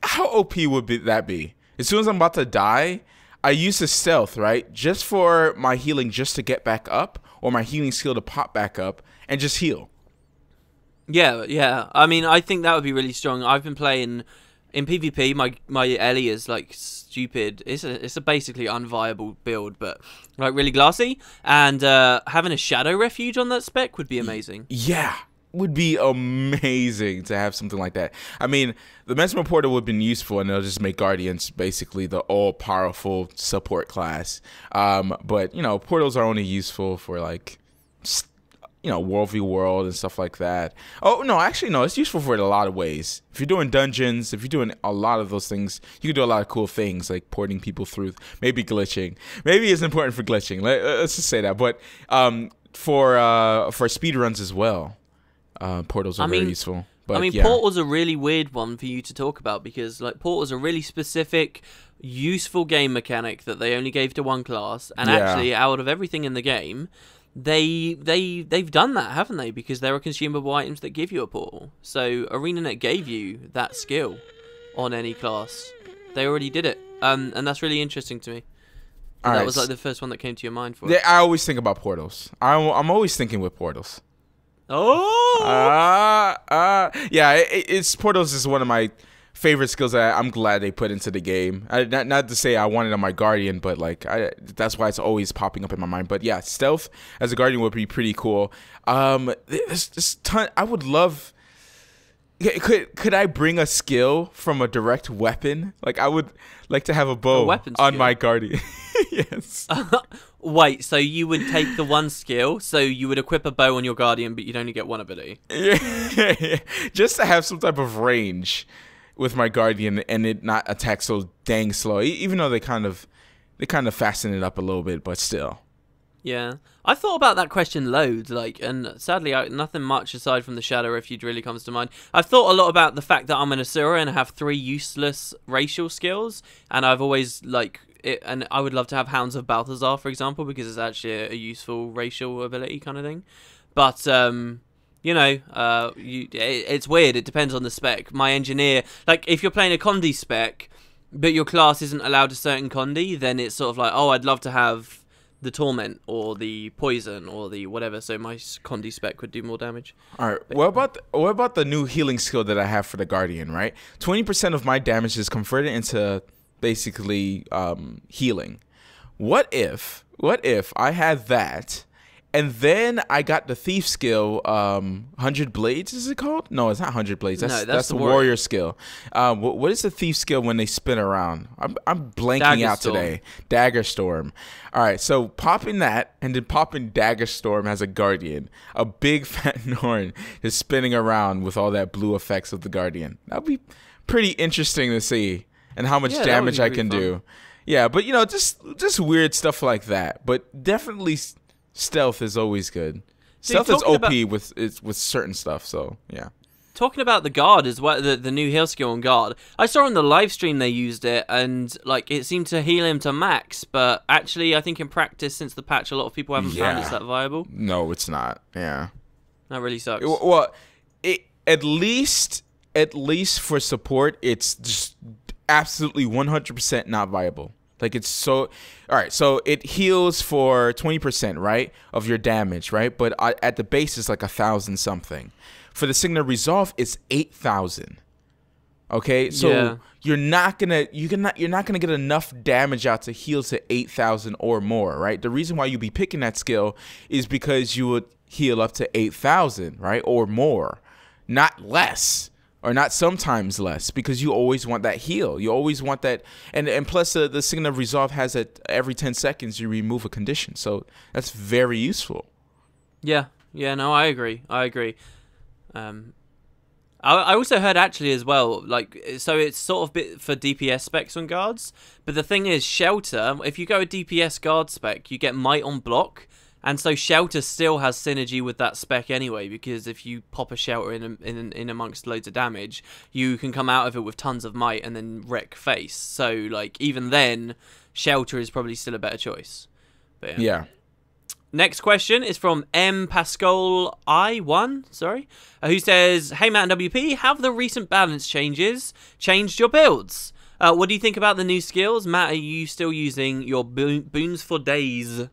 Speaker 2: How OP would that be? As soon as I'm about to die, I use the stealth, right? Just for my healing, just to get back up, or my healing skill to pop back up and just heal.
Speaker 1: Yeah. I mean, I think that would be really strong. I've been playing in PvP. My Ellie is like stupid. It's a basically unviable build, but like really glassy. And having a shadow refuge on that spec would be amazing.
Speaker 2: Yeah, would be amazing to have something like that. I mean, the Mesmer Portal would have been useful, and it'll just make Guardians basically the all-powerful support class. But portals are only useful for like World v World and stuff like that. Oh, no, actually, no, it's useful for it in a lot of ways. If you're doing dungeons, if you're doing a lot of those things, you can do a lot of cool things, like porting people through, maybe glitching. Maybe it's important for glitching. Let's just say that. But for speedruns as well, portals are very useful. But,
Speaker 1: portals are a really weird one for you to talk about, because like portals are really specific, useful game mechanic that they only gave to one class, and actually out of everything in the game, they've done that, haven't they? Because there are consumable items that give you a portal. So ArenaNet gave you that skill on any class. They already did it, and that's really interesting to me. That was like the first one that came to your mind for it.
Speaker 2: Yeah, I always think about portals. I'm always thinking with portals.
Speaker 1: Oh.
Speaker 2: Yeah. It's portals is one of my favorite skills that I'm glad they put into the game. Not to say I want it on my guardian, but like that's why it's always popping up in my mind. But yeah, stealth as a guardian would be pretty cool. There's ton. I would love. Could I bring a skill from a direct weapon? Like I would like to have a bow on my guardian. Yes.
Speaker 1: Wait, so you would take the one skill, so you would equip a bow on your guardian, but you'd only get one ability.
Speaker 2: Yeah. Just to have some type of range with my guardian and it not attack so dang slow, even though they kind of fasten it up a little bit, but still.
Speaker 1: Yeah, I thought about that question loads, and sadly, nothing much aside from the Shadow Refuge really comes to mind. I've thought a lot about the fact that I'm an Asura and have 3 useless racial skills, and I've always and I would love to have Hounds of Balthazar, for example, because it's actually a useful racial ability kind of thing. But it's weird. It depends on the spec. My engineer, if you're playing a Condi spec, but your class isn't allowed a certain Condi, then it's sort of like, oh, I'd love to have the Torment or the Poison or the whatever, so my Condi spec would do more damage.
Speaker 2: All right, what about the new healing skill that I have for the Guardian, right? 20% of my damage is converted into basically healing. What if I had that And then I got the thief skill, 100 blades, is it called? No, it's not 100 blades. That's the warrior skill. What is the thief skill when they spin around? I'm blanking out today. Dagger Storm. All right, so popping that and then popping Dagger Storm as a guardian. A big fat Norn is spinning around with all that blue effects of the guardian. That'll be pretty interesting to see and how much damage I can do. Yeah, but you know, just weird stuff like that. But definitely stealth is always good. Stealth is OP with certain stuff, so yeah.
Speaker 1: Talking about the guard as well, the new heal skill on guard. I saw on the live stream they used it, and like it seemed to heal him to max. But actually, I think in practice, since the patch, a lot of people haven't found it's that viable.
Speaker 2: No, it's not. Yeah,
Speaker 1: that really sucks.
Speaker 2: Well, at least for support, it's just absolutely 100% not viable. Like it's so, all right. So it heals for 20%, right, of your damage, right? But at the base it's like 1,000 something. For the Signet Resolve, it's 8,000. Okay, so you're not gonna get enough damage out to heal to 8,000 or more, right? The reason why you'd be picking that skill is because you would heal up to 8,000, right, or more, not less. Or not sometimes less, because you always want that heal. You always want that, and plus the Signet Resolve has that every 10 seconds you remove a condition, so that's very useful.
Speaker 1: Yeah, no, I agree. I also heard actually as well, like, so it's sort of bit for DPS specs on guards, but the thing is, Shelter, if you go a DPS guard spec, you get Might on block. And so Shelter still has synergy with that spec anyway, because if you pop a Shelter in amongst loads of damage, you can come out of it with tons of might and then wreck face. So like even then, Shelter is probably still a better choice. But
Speaker 2: yeah.
Speaker 1: Next question is from M Pascal I1, who says, "Hey Matt and WP, have the recent balance changes changed your builds? What do you think about the new skills? Matt, are you still using your boons for days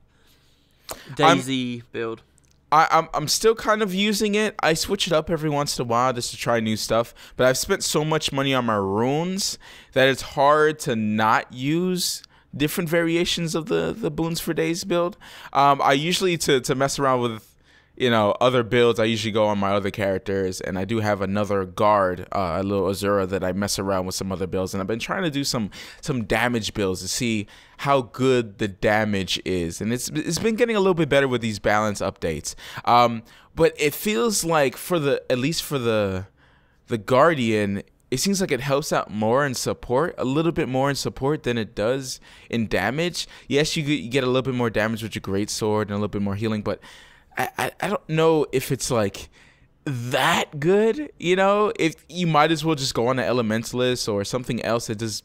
Speaker 1: Daisy build?"
Speaker 2: I'm still kind of using it. I switch it up every once in a while just to try new stuff. But I've spent so much money on my runes that it's hard to not use different variations of the boons for days build. I usually to mess around with, you know, other builds, I usually go on my other characters, and I do have another guard, a little Azura, that I mess around with some other builds, and I've been trying to do some damage builds to see how good the damage is, and it's been getting a little bit better with these balance updates. But it feels like at least for the Guardian, it seems like it helps out more in support, a little bit more in support than it does in damage. Yes, you get a little bit more damage with your greatsword and a little bit more healing, but I don't know if it's like that good, you know? If you might as well just go on an Elementalist or something else that does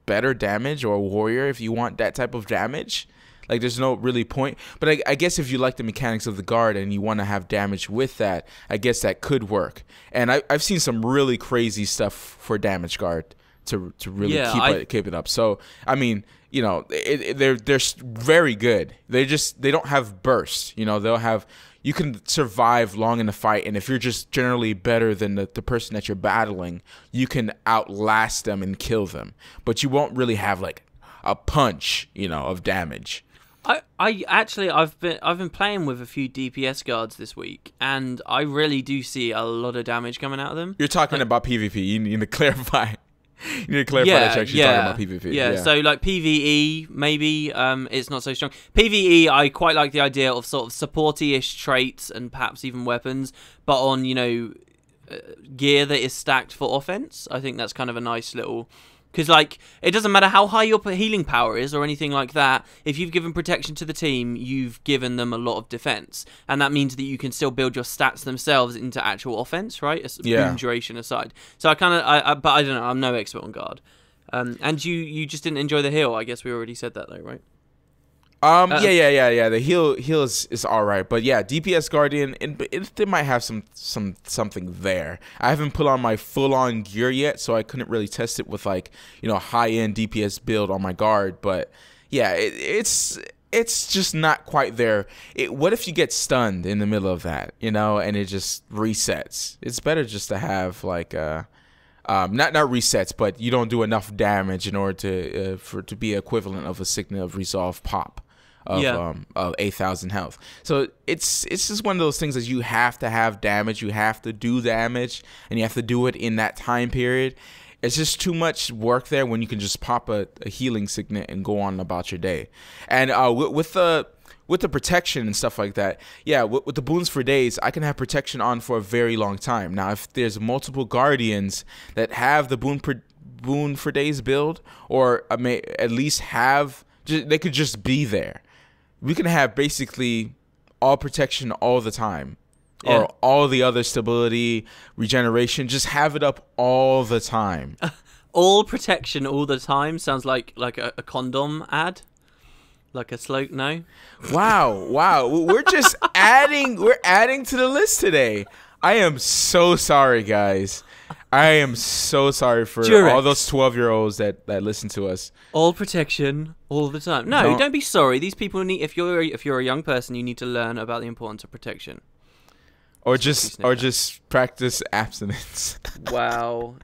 Speaker 2: better damage, or a warrior if you want that type of damage. Like there's no really point. But I guess if you like the mechanics of the guard and you want to have damage with that, I guess that could work. And I've seen some really crazy stuff for damage guard to really keep it up. So I mean, you know, they're very good. They don't have bursts. You know, you can survive long in the fight, and if you're just generally better than the person that you're battling, you can outlast them and kill them. But you won't really have like a punch, you know, of damage.
Speaker 1: I've been playing with a few DPS guards this week, and I really do see a lot of damage coming out of them.
Speaker 2: You're talking about PvP. You need to clarify. You need to clarify that you're actually talking about PvP.
Speaker 1: Yeah, so like PvE, maybe it's not so strong. PvE, I quite like the idea of sort of supporty-ish traits and perhaps even weapons, but on, you know, gear that is stacked for offense. I think that's kind of a nice little... Because, like, it doesn't matter how high your healing power is or anything like that. If you've given protection to the team, you've given them a lot of defense. And that means that you can still build your stats themselves into actual offense, right? Boom duration aside. So I kind of, but I don't know, I'm no expert on guard. And you just didn't enjoy the heal. I guess we already said that, though, right?
Speaker 2: Yeah. The heal is all right, but yeah, DPS Guardian, they might have something there. I haven't put on my full-on gear yet, so I couldn't really test it with, like, you know, high-end DPS build on my guard. But yeah, it's just not quite there. What if you get stunned in the middle of that, you know, and it just resets? It's better just to have like not resets, but you don't do enough damage in order to be equivalent of a Signet of Resolve pop. of 8,000 health. So it's just one of those things that you have to have damage, you have to do damage, and you have to do it in that time period. It's just too much work there when you can just pop a healing signet and go on about your day. And with the protection and stuff like that, yeah, with the boons for days, I can have protection on for a very long time. Now, if there's multiple guardians that have the boon for days build, or may at least have, they could just be there. We can have basically all protection all the time. Yeah. Or all the other stability, regeneration, just have it up all the time.
Speaker 1: All protection all the time sounds like a condom ad. Like a slogan, no?
Speaker 2: Wow. We're just adding to the list today. I am so sorry, guys. I am so sorry for all those 12-year-olds that listen to us.
Speaker 1: All protection all the time. No, don't be sorry. These people need, if you're a young person, you need to learn about the importance of protection.
Speaker 2: Or just practice abstinence.
Speaker 1: Wow.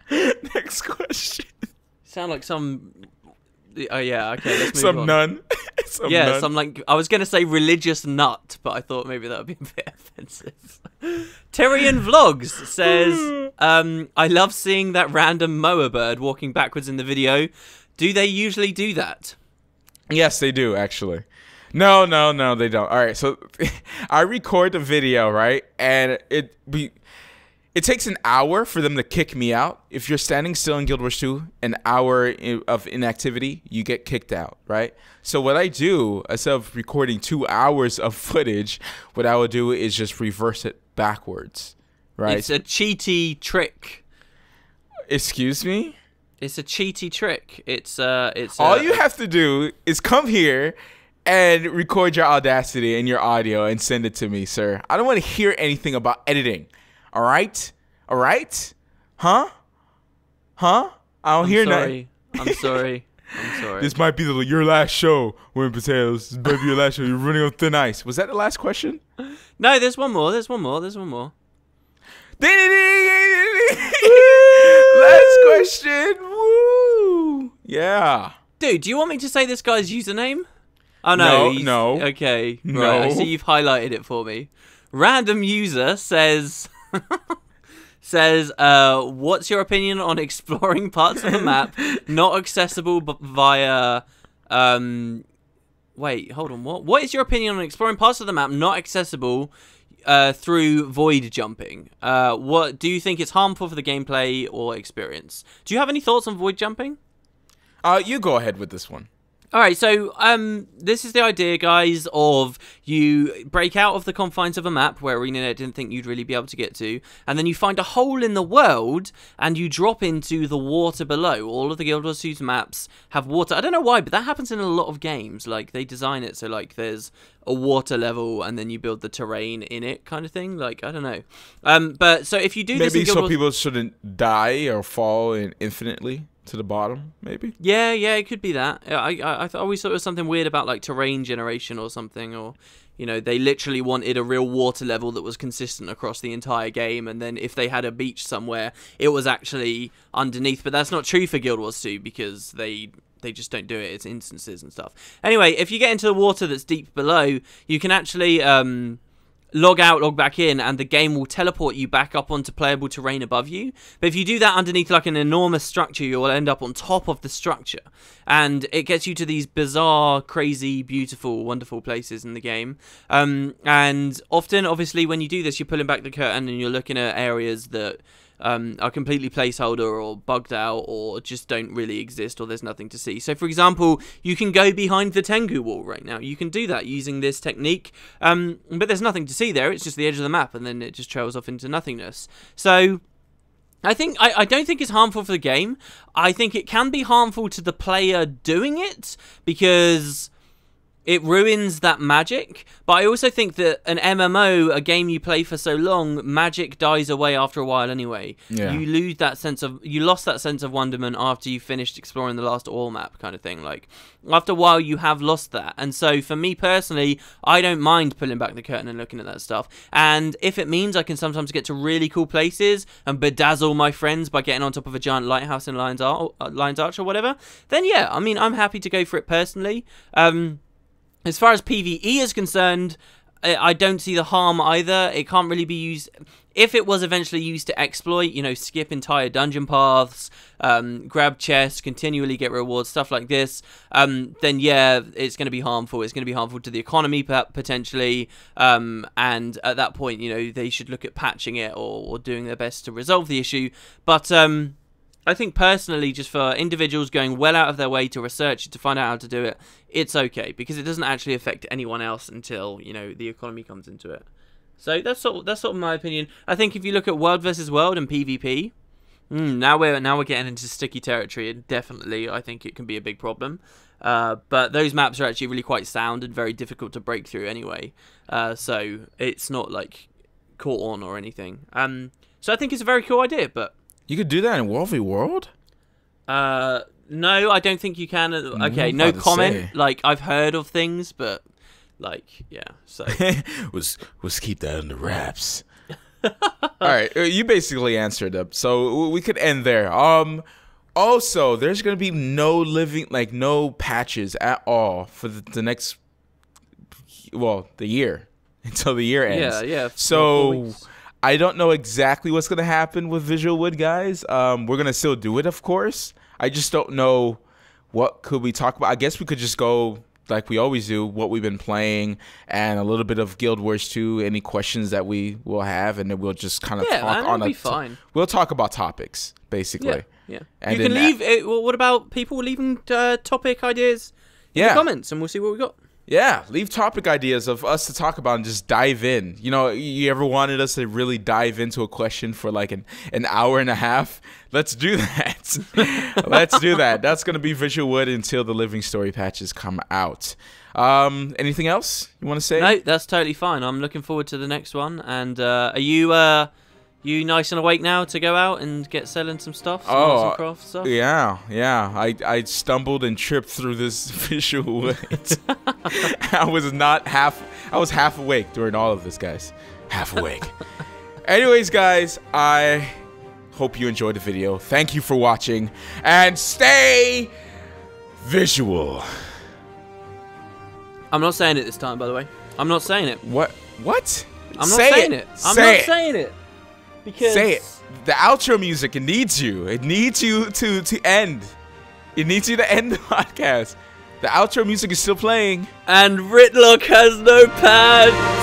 Speaker 2: Next question.
Speaker 1: Sound like some. Oh yeah. Okay. Let's move
Speaker 2: some
Speaker 1: on.
Speaker 2: nun.
Speaker 1: Some like I was gonna say religious nut, but I thought maybe that would be a bit offensive. Tyrion Vlogs says, I love seeing that random moa bird walking backwards in the video. Do they usually do that?
Speaker 2: Yes, they do actually. No, they don't. All right, so I record the video, right? And it takes an hour for them to kick me out. If you're standing still in Guild Wars 2, an hour of inactivity, you get kicked out, right? So what I do, instead of recording 2 hours of footage, what I would do is just reverse it backwards, right?
Speaker 1: It's a cheaty trick.
Speaker 2: Excuse me?
Speaker 1: It's a cheaty trick. It's
Speaker 2: all you have to do is come here and record your Audacity and your audio and send it to me, sir. I don't want to hear anything about editing. All right? Huh? I don't hear nothing.
Speaker 1: I'm sorry.
Speaker 2: This might be your last show, Women Potatoes. This might be your last show. You're running on thin ice. Was that the last question?
Speaker 1: No, there's one more. Last
Speaker 2: question. Woo! Yeah.
Speaker 1: Dude, do you want me to say this guy's username? Oh, no.
Speaker 2: No.
Speaker 1: Okay.
Speaker 2: No.
Speaker 1: Right, I see you've highlighted it for me. Random user says... what's your opinion on exploring parts of the map not accessible via... Wait, hold on. What is your opinion on exploring parts of the map not accessible through void jumping? What do you think it's harmful for the gameplay or experience? Do you have any thoughts on void jumping?
Speaker 2: You go ahead with this one.
Speaker 1: All right, so this is the idea, guys, of you break out of the confines of a map where ArenaNet didn't think you'd really be able to get to, and then you find a hole in the world, and you drop into the water below. All of the Guild Wars 2's maps have water. I don't know why, but that happens in a lot of games. Like, they design it so, like, there's a water level, and then you build the terrain in it, kind of thing. Like, I don't know. But, so if you do this in Guild Wars...
Speaker 2: people shouldn't die or fall infinitely to the bottom, maybe?
Speaker 1: Yeah, it could be that. I always thought it was something weird about, like, terrain generation or something, or, you know, they literally wanted a real water level that was consistent across the entire game, and then if they had a beach somewhere, it was actually underneath. But that's not true for Guild Wars 2, because they just don't do it. It's instances and stuff. Anyway, if you get into the water that's deep below, you can actually log out, log back in, and the game will teleport you back up onto playable terrain above you. But if you do that underneath like an enormous structure, you will end up on top of the structure. And it gets you to these bizarre, crazy, beautiful, wonderful places in the game. And often, obviously, when you do this, you're pulling back the curtain and you're looking at areas that are completely placeholder or bugged out or just don't really exist, or there's nothing to see. So, for example, you can go behind the Tengu wall right now. You can do that using this technique, but there's nothing to see there. It's just the edge of the map, and then it just trails off into nothingness. So I don't think it's harmful for the game. I think it can be harmful to the player doing it, because it ruins that magic. But I also think that an MMO, a game you play for so long, magic dies away after a while anyway.
Speaker 2: Yeah.
Speaker 1: You lost that sense of wonderment after you finished exploring the last oil map kind of thing. Like, after a while you have lost that. And so for me personally, I don't mind pulling back the curtain and looking at that stuff. And if it means I can sometimes get to really cool places and bedazzle my friends by getting on top of a giant lighthouse in Lion's Arch or whatever, then yeah, I mean, I'm happy to go for it personally. As far as PvE is concerned, I don't see the harm either. It can't really be used... If it was eventually used to exploit, you know, skip entire dungeon paths, grab chests, continually get rewards, stuff like this, then yeah, it's going to be harmful. It's going to be harmful to the economy, potentially, and at that point, you know, they should look at patching it or doing their best to resolve the issue. But I think personally, just for individuals going well out of their way to research it, to find out how to do it, it's okay, because it doesn't actually affect anyone else until, you know, the economy comes into it. So that's sort of my opinion. I think if you look at World versus World and PvP, now we're getting into sticky territory, and definitely I think it can be a big problem. But those maps are actually really quite sound and very difficult to break through anyway. So it's not like caught on or anything. So I think it's a very cool idea, but
Speaker 2: you could do that in World v World?
Speaker 1: No, I don't think you can. Okay, no comment. Like, I've heard of things, but like, yeah. So
Speaker 2: let's keep that under wraps. All right, you basically answered up, so we could end there. Also, there's gonna be no patches at all for the next, well, the year until the year ends.
Speaker 1: Yeah.
Speaker 2: So I don't know exactly what's gonna happen with VisualWood, guys. We're gonna still do it, of course. I just don't know what could we talk about. I guess we could just go like we always do, what we've been playing, and a little bit of Guild Wars 2, any questions that we will have, and then we'll just kind of talk on it. Fine. We'll talk about topics, basically.
Speaker 1: Yeah.
Speaker 2: And
Speaker 1: you can leave. What about people leaving topic ideas in the comments, and we'll see what we got.
Speaker 2: Yeah, leave topic ideas of us to talk about and just dive in. You know, you ever wanted us to really dive into a question for like an hour and a half? Let's do that. Let's do that. That's going to be VisualWood until the Living Story patches come out. Anything else you want to say?
Speaker 1: No, that's totally fine. I'm looking forward to the next one. And are you nice and awake now to go out and get selling some stuff? Some craft stuff?
Speaker 2: Yeah. I stumbled and tripped through this VisualWood. I was half awake during all of this, guys. Half awake. Anyways, guys, I hope you enjoyed the video. Thank you for watching, and stay visual.
Speaker 1: I'm not saying it this time, by the way. I'm not saying it.
Speaker 2: What?
Speaker 1: I'm not saying it. I'm not saying it. Because
Speaker 2: say it. The outro music, it needs you. It needs you to end. It needs you to end the podcast. The outro music is still playing.
Speaker 1: And Ritlock has no pad.